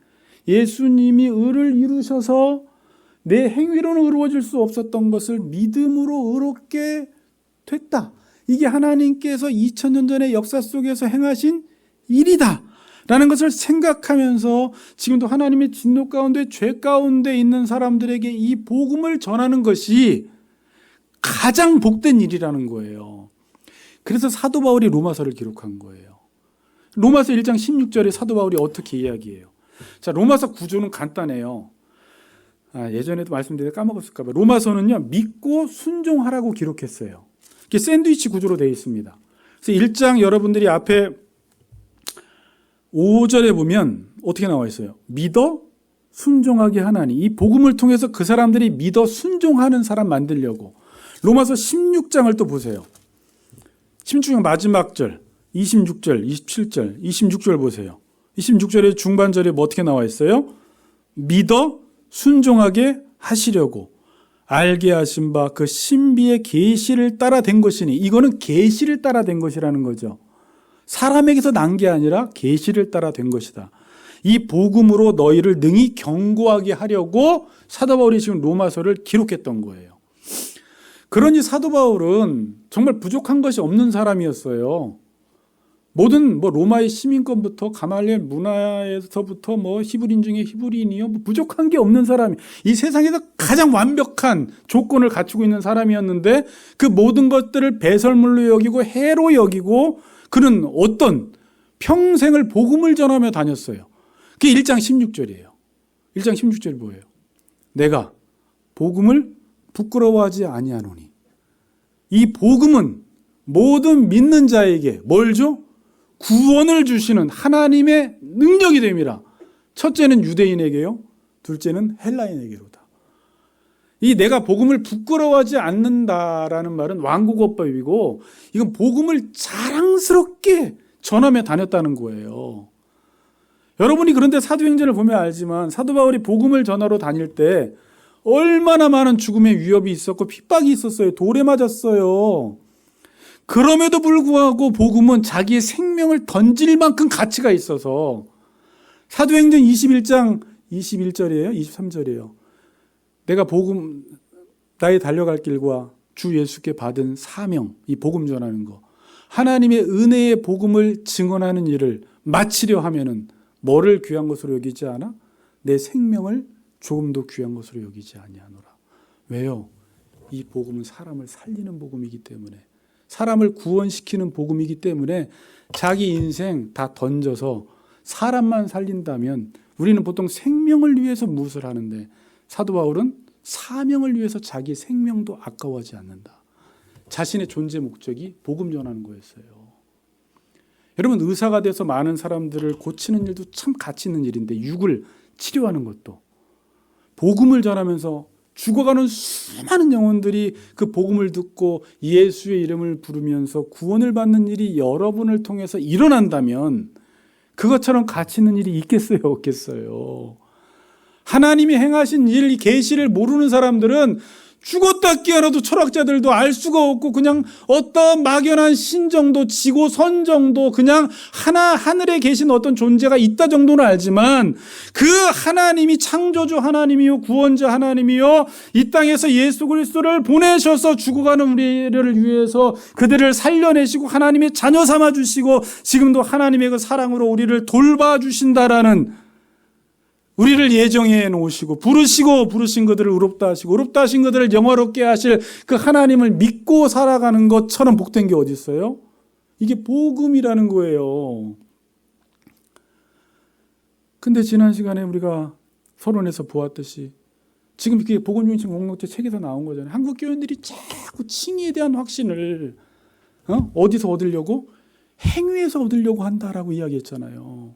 예수님이 의를 이루셔서 내 행위로는 의로워질 수 없었던 것을 믿음으로 의롭게 됐다. 이게 하나님께서 2000년 전의 역사 속에서 행하신 일이다 라는 것을 생각하면서 지금도 하나님의 진노 가운데 죄 가운데 있는 사람들에게 이 복음을 전하는 것이 가장 복된 일이라는 거예요. 그래서 사도 바울이 로마서를 기록한 거예요. 로마서 1장 16절에 사도 바울이 어떻게 이야기해요? 자, 로마서 구조는 간단해요. 예전에도 말씀드렸는데 까먹었을까 봐요. 로마서는요, 믿고 순종하라고 기록했어요. 이게 샌드위치 구조로 되어 있습니다. 그래서 1장 여러분들이 앞에 5절에 보면 어떻게 나와 있어요? 믿어 순종하게 하나니. 이 복음을 통해서 그 사람들이 믿어 순종하는 사람 만들려고. 로마서 16장을 또 보세요. 16장 마지막 절, 26절, 27절, 26절 보세요. 26절의 중반절에 뭐 어떻게 나와 있어요? 믿어 순종하게 하시려고 알게 하신 바 그 신비의 계시를 따라 된 것이니. 이거는 계시를 따라 된 것이라는 거죠. 사람에게서 난 게 아니라 계시를 따라 된 것이다. 이 복음으로 너희를 능히 견고하게 하려고 사도 바울이 지금 로마서를 기록했던 거예요. 그러니 사도 바울은 정말 부족한 것이 없는 사람이었어요. 모든 로마의 시민권부터 가말리엘 문화에서부터 히브리인 중에 히브리인이요, 부족한 게 없는 사람이, 이 세상에서 가장 완벽한 조건을 갖추고 있는 사람이었는데 그 모든 것들을 배설물로 여기고 해로 여기고 그는 어떤 평생을 복음을 전하며 다녔어요. 그게 1장 16절이에요. 1장 16절이 뭐예요? 내가 복음을 부끄러워하지 아니하노니. 이 복음은 모든 믿는 자에게 뭘 줘? 구원을 주시는 하나님의 능력이 됨이라. 첫째는 유대인에게요, 둘째는 헬라인에게로다. 이 내가 복음을 부끄러워하지 않는다라는 말은 완고법이고 이건 복음을 자랑스럽게 전하며 다녔다는 거예요. 여러분이 그런데 사도행전을 보면 알지만 사도 바울이 복음을 전하러 다닐 때 얼마나 많은 죽음의 위협이 있었고 핍박이 있었어요. 돌에 맞았어요. 그럼에도 불구하고 복음은 자기의 생명을 던질 만큼 가치가 있어서 사도행전 21장 21절이에요. 23절이에요. 내가 복음, 나의 달려갈 길과 주 예수께 받은 사명, 이 복음 전하는 거, 하나님의 은혜의 복음을 증언하는 일을 마치려 하면은 뭐를 귀한 것으로 여기지 않아? 내 생명을 조금도 귀한 것으로 여기지 아니하노라. 왜요? 이 복음은 사람을 살리는 복음이기 때문에, 사람을 구원시키는 복음이기 때문에 자기 인생 다 던져서 사람만 살린다면 우리는 보통 생명을 위해서 무엇을 하는데 사도 바울은 사명을 위해서 자기 생명도 아까워하지 않는다. 자신의 존재 목적이 복음 전하는 거였어요. 여러분, 의사가 돼서 많은 사람들을 고치는 일도 참 가치 있는 일인데 육을 치료하는 것도, 복음을 전하면서 죽어가는 수많은 영혼들이 그 복음을 듣고 예수의 이름을 부르면서 구원을 받는 일이 여러분을 통해서 일어난다면 그것처럼 가치 있는 일이 있겠어요, 없겠어요? 하나님이 행하신 일, 이 계시를 모르는 사람들은 죽었다 깨어나도 철학자들도 알 수가 없고 그냥 어떤 막연한 신정도 지고 선정도 그냥 하늘에 계신 어떤 존재가 있다 정도는 알지만 그 하나님이 창조주 하나님이요 구원자 하나님이요 이 땅에서 예수 그리스도를 보내셔서 죽어가는 우리를 위해서 그들을 살려내시고 하나님의 자녀 삼아주시고 지금도 하나님의 그 사랑으로 우리를 돌봐주신다라는 우리를 예정해 놓으시고 부르신 그들을 의롭다 하시고 의롭다 하신 그들을 영화롭게 하실 그 하나님을 믿고 살아가는 것처럼 복된 게 어디 있어요? 이게 복음이라는 거예요. 근데 지난 시간에 우리가 서론에서 보았듯이 지금 이렇게 복음중심 공동체 책에서 나온 거잖아요. 한국 교인들이 자꾸 칭의에 대한 확신을 어디서 얻으려고? 행위에서 얻으려고 한다라고 이야기했잖아요.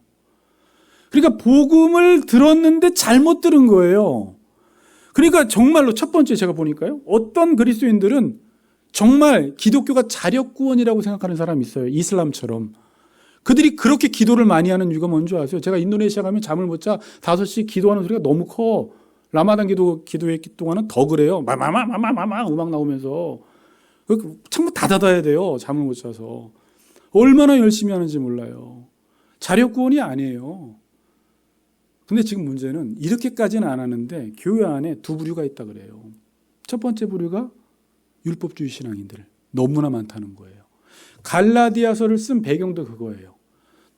그러니까 복음을 들었는데 잘못 들은 거예요. 그러니까 정말로 첫 번째 제가 보니까요. 어떤 그리스도인들은 정말 기독교가 자력구원이라고 생각하는 사람이 있어요. 이슬람처럼. 그들이 그렇게 기도를 많이 하는 이유가 뭔지 아세요? 제가 인도네시아 가면 잠을 못 자 5시 기도하는 소리가 너무 커. 라마단 기도했기 동안은 더 그래요. 마마마마마마 음악 나오면서. 창문 다 닫아야 돼요. 잠을 못 자서. 얼마나 열심히 하는지 몰라요. 자력구원이 아니에요. 근데 지금 문제는 이렇게까지는 안 하는데 교회 안에 두 부류가 있다 그래요. 첫 번째 부류가 율법주의 신앙인들. 너무나 많다는 거예요. 갈라디아서를 쓴 배경도 그거예요.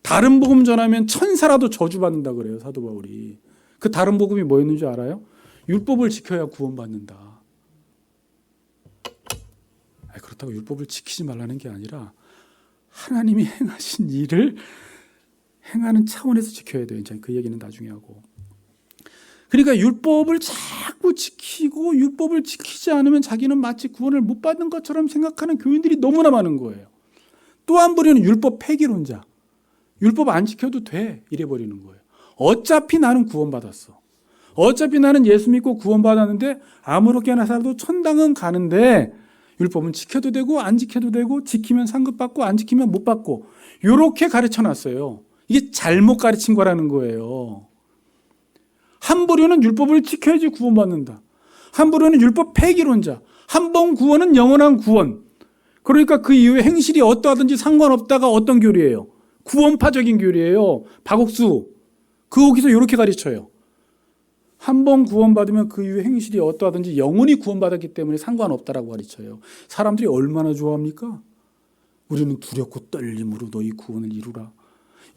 다른 복음 전하면 천사라도 저주받는다 그래요. 사도 바울이. 그 다른 복음이 뭐였는지 알아요? 율법을 지켜야 구원받는다. 그렇다고 율법을 지키지 말라는 게 아니라 하나님이 행하신 일을 행하는 차원에서 지켜야 돼요. 이제 그 얘기는 나중에 하고. 그러니까 율법을 자꾸 지키고 율법을 지키지 않으면 자기는 마치 구원을 못 받는 것처럼 생각하는 교인들이 너무나 많은 거예요. 또 한 부류는 율법 폐기론자. 율법 안 지켜도 돼 이래버리는 거예요. 어차피 나는 구원받았어. 어차피 나는 예수 믿고 구원받았는데 아무렇게나 살아도 천당은 가는데 율법은 지켜도 되고 안 지켜도 되고 지키면 상급받고 안 지키면 못 받고 이렇게 가르쳐놨어요. 이게 잘못 가르친 거라는 거예요. 한 부류는 율법을 지켜야지 구원받는다. 한 부류는 율법 폐기론자. 한 번 구원은 영원한 구원. 그러니까 그 이후에 행실이 어떠하든지 상관없다가 어떤 교리예요? 구원파적인 교리예요. 박옥수. 거기서 이렇게 가르쳐요. 한 번 구원받으면 그 이후에 행실이 어떠하든지 영원히 구원받았기 때문에 상관없다라고 가르쳐요. 사람들이 얼마나 좋아합니까? 우리는 두렵고 떨림으로 너희 구원을 이루라.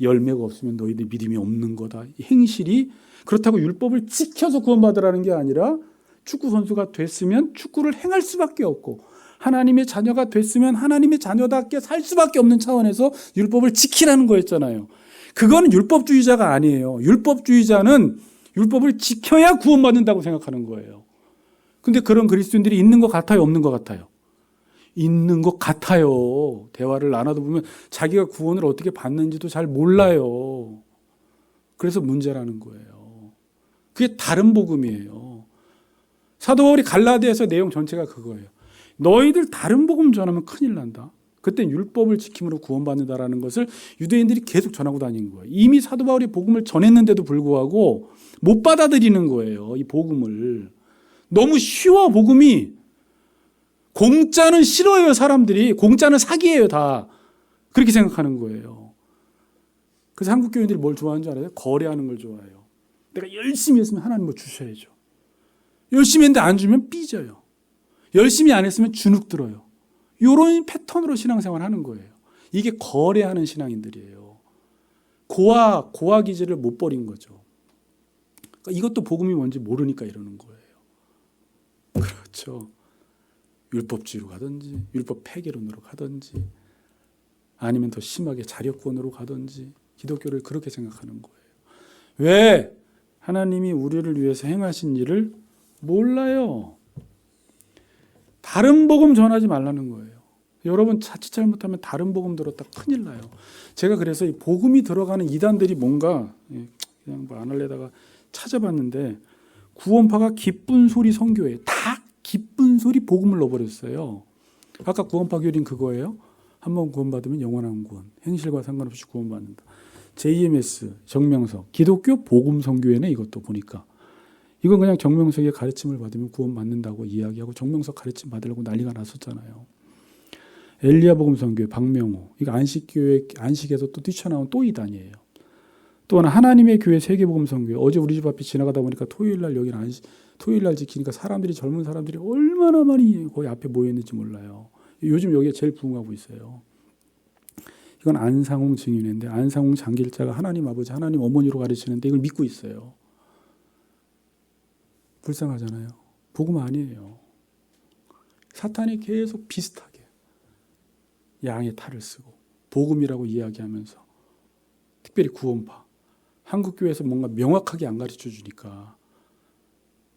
열매가 없으면 너희들 믿음이 없는 거다. 행실이 그렇다고 율법을 지켜서 구원받으라는 게 아니라 축구 선수가 됐으면 축구를 행할 수밖에 없고 하나님의 자녀가 됐으면 하나님의 자녀답게 살 수밖에 없는 차원에서 율법을 지키라는 거였잖아요. 그거는 율법주의자가 아니에요. 율법주의자는 율법을 지켜야 구원받는다고 생각하는 거예요. 근데 그런 그리스도인들이 있는 것 같아요? 없는 것 같아요? 있는 것 같아요. 대화를 나눠다 보면 자기가 구원을 어떻게 받는지도 잘 몰라요. 그래서 문제라는 거예요. 그게 다른 복음이에요. 사도 바울이 갈라디아서 내용 전체가 그거예요. 너희들 다른 복음 전하면 큰일 난다. 그때 율법을 지킴으로 구원받는다라는 것을 유대인들이 계속 전하고 다닌 거예요. 이미 사도 바울이 복음을 전했는데도 불구하고 못 받아들이는 거예요. 이 복음을. 너무 쉬워 복음이. 공짜는 싫어요 사람들이. 공짜는 사기예요 다. 그렇게 생각하는 거예요. 그래서 한국 교인들이 뭘 좋아하는 줄 알아요? 거래하는 걸 좋아해요. 내가 열심히 했으면 하나님 뭐 주셔야죠. 열심히 했는데 안 주면 삐져요. 열심히 안 했으면 주눅 들어요. 이런 패턴으로 신앙생활 하는 거예요. 이게 거래하는 신앙인들이에요. 고아 기질을 못 버린 거죠. 그러니까 이것도 복음이 뭔지 모르니까 이러는 거예요. 그렇죠. 율법주의로 가든지 율법 폐기론으로 가든지 아니면 더 심하게 자력권으로 가든지 기독교를 그렇게 생각하는 거예요. 왜? 하나님이 우리를 위해서 행하신 일을 몰라요. 다른 복음 전하지 말라는 거예요. 여러분 자칫 잘못하면 다른 복음 들었다 큰일 나요. 제가 그래서 이 복음이 들어가는 이단들이 뭔가 그냥 뭐 안 할래다가 찾아봤는데 구원파가 기쁜 소리 선교회 다 기쁜 소리 복음을 넣어버렸어요. 아까 구원파 교리는 그거예요. 한번 구원받으면 영원한 구원, 행실과 상관없이 구원받는다. JMS 정명석 기독교 복음 선교회네 이것도 보니까 이건 그냥 정명석의 가르침을 받으면 구원받는다고 이야기하고 정명석 가르침 받으려고 난리가 났었잖아요. 엘리야 복음선교회 박명호, 이거 안식교회, 안식에서 또 뛰쳐나온 또 이단이에요. 또 하나 하나님의 교회 세계복음선교회. 어제 우리 집 앞에 지나가다 보니까 토요일날 여기는 토요일날 지키니까 사람들이, 젊은 사람들이 얼마나 많이 거기 앞에 모였는지 몰라요. 요즘 여기에 제일 부흥하고 있어요. 이건 안상홍 증인인데, 안상홍 장길자가 하나님 아버지, 하나님 어머니로 가르치는데 이걸 믿고 있어요. 불쌍하잖아요. 복음 아니에요. 사탄이 계속 비슷하게 양의 탈을 쓰고 복음이라고 이야기하면서, 특별히 구원파, 한국교회에서 뭔가 명확하게 안 가르쳐 주니까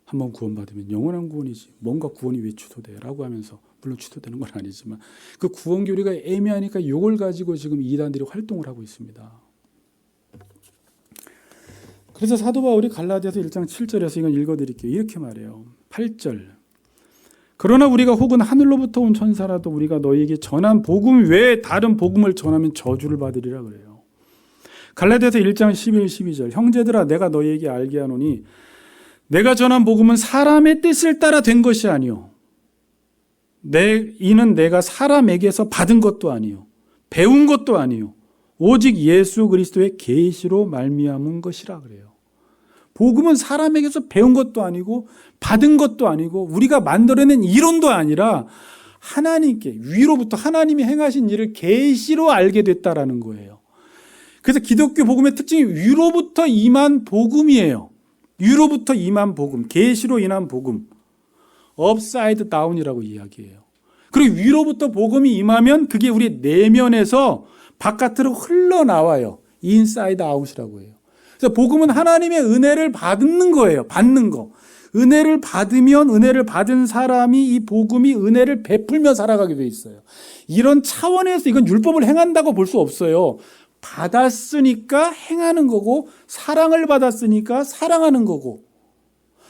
한번 구원받으면 영원한 구원이지, 뭔가 구원이 왜 취소돼? 라고 하면서, 물론 취소되는 건 아니지만 그 구원 교리가 애매하니까 이걸 가지고 지금 이단들이 활동을 하고 있습니다. 그래서 사도 바울이 갈라디아서 1장 7절에서 이건 읽어드릴게요. 이렇게 말해요. 8절. 그러나 우리가 혹은 하늘로부터 온 천사라도 우리가 너희에게 전한 복음 외에 다른 복음을 전하면 저주를 받으리라 그래요. 갈라디아서 1장 11, 12절. 형제들아, 내가 너희에게 알게 하노니 내가 전한 복음은 사람의 뜻을 따라 된 것이 아니요, 이는 내가 사람에게서 받은 것도 아니요, 배운 것도 아니요, 오직 예수 그리스도의 계시로 말미암은 것이라 그래요. 복음은 사람에게서 배운 것도 아니고 받은 것도 아니고 우리가 만들어낸 이론도 아니라 하나님께, 위로부터 하나님이 행하신 일을 계시로 알게 됐다라는 거예요. 그래서 기독교 복음의 특징이 위로부터 임한 복음이에요. 위로부터 임한 복음, 계시로 인한 복음, 업사이드 다운이라고 이야기해요. 그리고 위로부터 복음이 임하면 그게 우리 내면에서 바깥으로 흘러나와요. 인사이드 아웃이라고 해요. 그래서 복음은 하나님의 은혜를 받는 거예요. 받는 거. 은혜를 받으면 은혜를 받은 사람이 이 복음이 은혜를 베풀며 살아가게 돼 있어요. 이런 차원에서 이건 율법을 행한다고 볼 수 없어요. 받았으니까 행하는 거고, 사랑을 받았으니까 사랑하는 거고,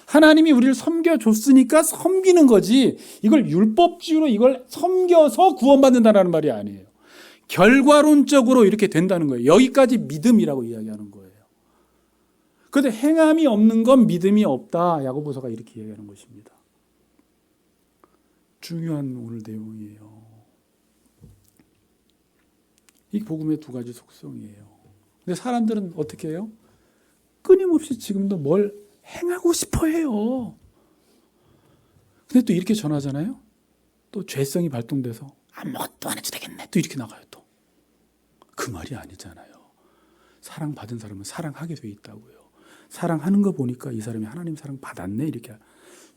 하나님이 우리를 섬겨줬으니까 섬기는 거지, 이걸 율법주의로 이걸 섬겨서 구원받는다는 말이 아니에요. 결과론적으로 이렇게 된다는 거예요. 여기까지 믿음이라고 이야기하는 거예요. 그런데 행함이 없는 건 믿음이 없다. 야고보서가 이렇게 이야기하는 것입니다. 중요한 오늘 내용이에요. 이 복음의 두 가지 속성이에요. 근데 사람들은 어떻게 해요? 끊임없이 지금도 뭘 행하고 싶어 해요. 근데 또 이렇게 전하잖아요. 또 죄성이 발동돼서 아무것도 안 해도 되겠네. 또 이렇게 나가요. 또 그 말이 아니잖아요. 사랑받은 사람은 사랑하게 돼 있다고요. 사랑하는 거 보니까 이 사람이 하나님 사랑 받았네. 이렇게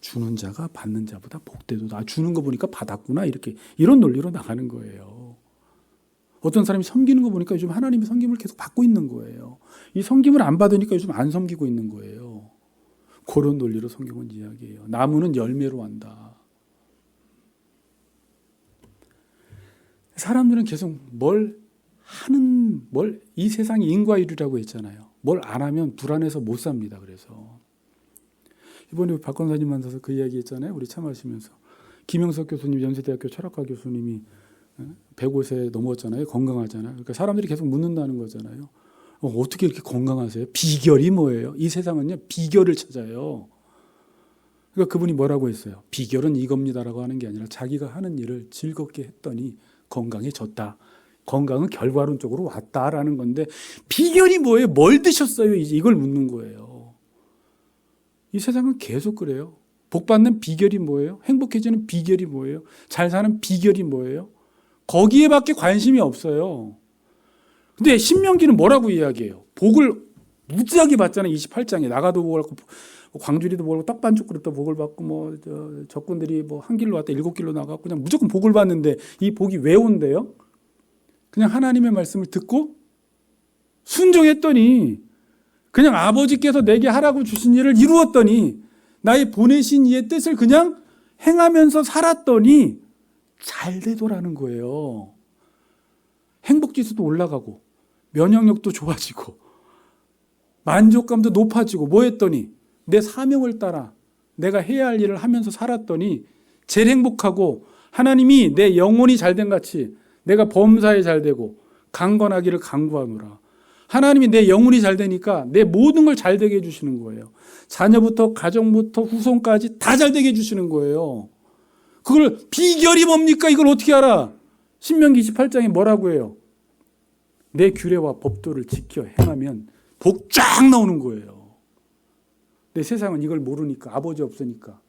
주는 자가 받는 자보다 복되도다. 주는 거 보니까 받았구나. 이렇게 이런 논리로 나가는 거예요. 어떤 사람이 섬기는 거 보니까 요즘 하나님의 섬김을 계속 받고 있는 거예요. 이 섬김을 안 받으니까 요즘 안 섬기고 있는 거예요. 그런 논리로 성경은 이야기해요. 나무는 열매로 한다. 사람들은 계속 이 세상이 인과율이라고 했잖아요. 뭘 안 하면 불안해서 못 삽니다. 그래서 이번에 박 권사님 만나서 그 이야기 했잖아요. 우리 차 마시면서. 김영석 교수님, 연세대학교 철학과 교수님이 105세 넘었잖아요. 건강하잖아요. 그러니까 사람들이 계속 묻는다는 거잖아요. 어떻게 이렇게 건강하세요? 비결이 뭐예요? 이 세상은요, 비결을 찾아요. 그러니까 그분이 뭐라고 했어요? 비결은 이겁니다라고 하는 게 아니라 자기가 하는 일을 즐겁게 했더니 건강해졌다. 건강은 결과론적으로 왔다라는 건데, 비결이 뭐예요? 뭘 드셨어요? 이제 이걸 묻는 거예요. 이 세상은 계속 그래요. 복 받는 비결이 뭐예요? 행복해지는 비결이 뭐예요? 잘 사는 비결이 뭐예요? 거기에밖에 관심이 없어요. 근데 신명기는 뭐라고 이야기해요? 복을 무지하게 받잖아요. 28장에 나가도 복을 받고, 광주리도 복을 받고, 떡반죽 그릇도 복을 받고, 적군들이 한 길로 왔다 7길로 나가고 그냥 무조건 복을 받는데, 이 복이 왜 온대요? 그냥 하나님의 말씀을 듣고 순종했더니, 그냥 아버지께서 내게 하라고 주신 일을 이루었더니, 나의 보내신 이의 뜻을 그냥 행하면서 살았더니 잘 되더라는 거예요. 행복지수도 올라가고 면역력도 좋아지고 만족감도 높아지고, 뭐 했더니 내 사명을 따라 내가 해야 할 일을 하면서 살았더니 제일 행복하고, 하나님이 내 영혼이 잘된 같이 내가 범사에 잘되고 강건하기를 간구하노라. 하나님이 내 영혼이 잘 되니까 내 모든 걸 잘 되게 해주시는 거예요. 자녀부터 가정부터 후손까지 다 잘 되게 해주시는 거예요. 그걸 비결이 뭡니까? 이걸 어떻게 알아? 신명기 28장에 뭐라고 해요? 내 규례와 법도를 지켜 행하면 복 쫙 나오는 거예요. 내 세상은 이걸 모르니까, 아버지 없으니까.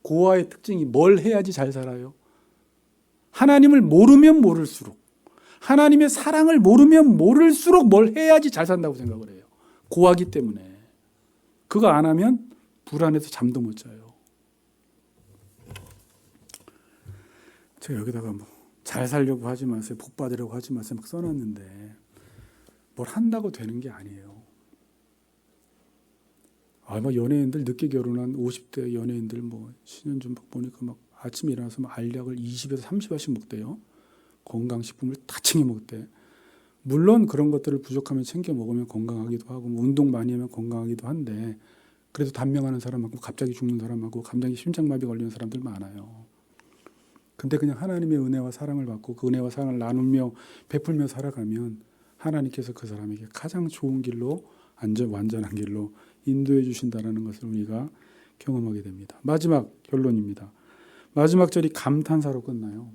고아의 특징이 뭘 해야지 잘 살아요? 하나님을 모르면 모를수록, 하나님의 사랑을 모르면 모를수록 뭘 해야지 잘 산다고 생각을 해요. 고아기 때문에. 그거 안 하면 불안해서 잠도 못 자요. 제가 여기다가 뭐 잘 살려고 하지 마세요, 복 받으려고 하지 마세요 막 써놨는데 뭘 한다고 되는 게 아니에요. 막 연예인들 늦게 결혼한 50대 연예인들 뭐 신현준 보니까 막 아침에 일어나서 막 알약을 20에서 30알씩 먹대요. 건강식품을 다 챙겨 먹대. 물론 그런 것들을 부족하면 챙겨 먹으면 건강하기도 하고 뭐 운동 많이 하면 건강하기도 한데 그래도 단명하는 사람하고 갑자기 죽는 사람하고 갑자기 심장마비 걸리는 사람들 많아요. 근데 그냥 하나님의 은혜와 사랑을 받고 그 은혜와 사랑을 나누며 베풀며 살아가면 하나님께서 그 사람에게 가장 좋은 길로 완전한 길로 인도해 주신다는 것을 우리가 경험하게 됩니다. 마지막 결론입니다. 마지막 절이 감탄사로 끝나요.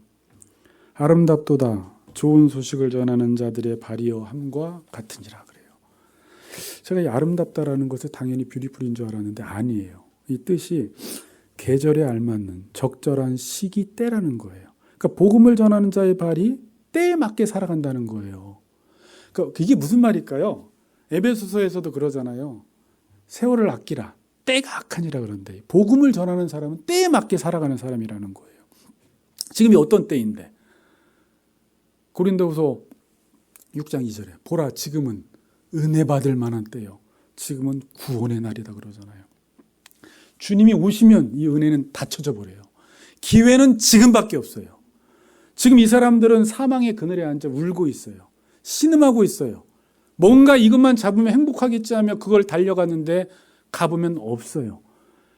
아름답도다 좋은 소식을 전하는 자들의 발이여 함과 같으니라 그래요. 제가 이 아름답다라는 것을 당연히 뷰티풀인 줄 알았는데 아니에요. 이 뜻이 계절에 알맞는 적절한 시기 때라는 거예요. 그러니까 복음을 전하는 자의 발이 때에 맞게 살아간다는 거예요. 그러니까 이게 무슨 말일까요? 에베소서에서도 그러잖아요. 세월을 아끼라. 때가 악하니라 그런데 복음을 전하는 사람은 때에 맞게 살아가는 사람이라는 거예요. 지금이 어떤 때인데? 고린도후서 6장 2절에 보라 지금은 은혜 받을 만한 때요. 지금은 구원의 날이다 그러잖아요. 주님이 오시면 이 은혜는 닫혀져 버려요. 기회는 지금밖에 없어요. 지금 이 사람들은 사망의 그늘에 앉아 울고 있어요. 신음하고 있어요. 뭔가 이것만 잡으면 행복하겠지 하며 그걸 달려갔는데 가보면 없어요.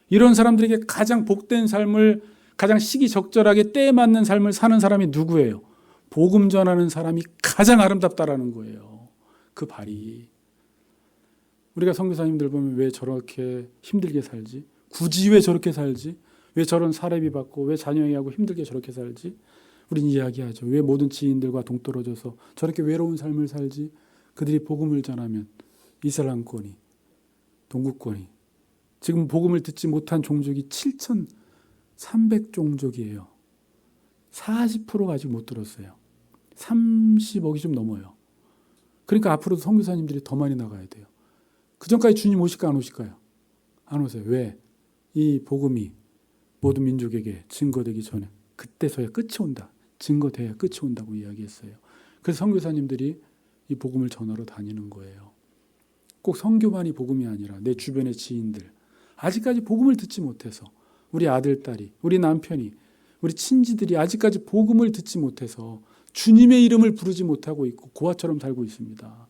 이런 사람들에게 가장 복된 삶을 가장 시기적절하게 때에 맞는 삶을 사는 사람이 누구예요? 복음 전하는 사람이 가장 아름답다라는 거예요. 그 발이. 우리가 선교사님들 보면 왜 저렇게 힘들게 살지? 굳이 왜 저렇게 살지? 왜 저런 사례비 받고 왜 자녀애하고 힘들게 저렇게 살지? 우린 이야기하죠. 왜 모든 지인들과 동떨어져서 저렇게 외로운 삶을 살지? 그들이 복음을 전하면 이슬람권이, 동구권이 지금 복음을 듣지 못한 종족이 7,300종족이에요. 40%가 아직 못 들었어요. 30억이 좀 넘어요. 그러니까 앞으로도 선교사님들이 더 많이 나가야 돼요. 그 전까지 주님 오실까 안 오실까요? 안 오세요. 왜? 이 복음이 모든 민족에게 증거되기 전에 그때서야 끝이 온다. 증거돼야 끝이 온다고 이야기했어요. 그래서 선교사님들이 이 복음을 전하러 다니는 거예요. 꼭 선교만이 복음이 아니라 내 주변의 지인들 아직까지 복음을 듣지 못해서 우리 아들, 딸이, 우리 남편이, 우리 친지들이 아직까지 복음을 듣지 못해서 주님의 이름을 부르지 못하고 있고 고아처럼 살고 있습니다.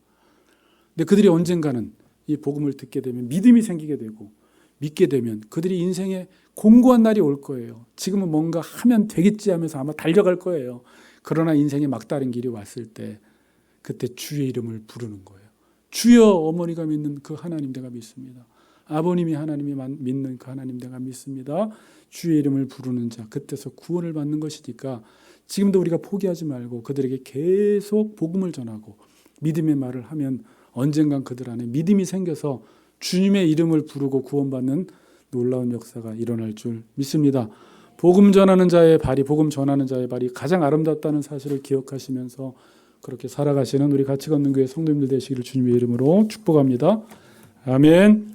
근데 그들이 언젠가는 이 복음을 듣게 되면 믿음이 생기게 되고 믿게 되면 그들이 인생에 공고한 날이 올 거예요. 지금은 뭔가 하면 되겠지 하면서 아마 달려갈 거예요. 그러나 인생의 막다른 길이 왔을 때 그때 주의 이름을 부르는 거예요. 주여 어머니가 믿는 그 하나님 내가 믿습니다. 아버님이 하나님이 믿는 그 하나님 내가 믿습니다. 주의 이름을 부르는 자 그때서 구원을 받는 것이니까 지금도 우리가 포기하지 말고 그들에게 계속 복음을 전하고 믿음의 말을 하면 언젠간 그들 안에 믿음이 생겨서 주님의 이름을 부르고 구원받는 놀라운 역사가 일어날 줄 믿습니다. 복음 전하는 자의 발이 복음 전하는 자의 발이 가장 아름답다는 사실을 기억하시면서 그렇게 살아가시는 우리 같이 걷는 교회 성도님들 되시기를 주님의 이름으로 축복합니다. 아멘.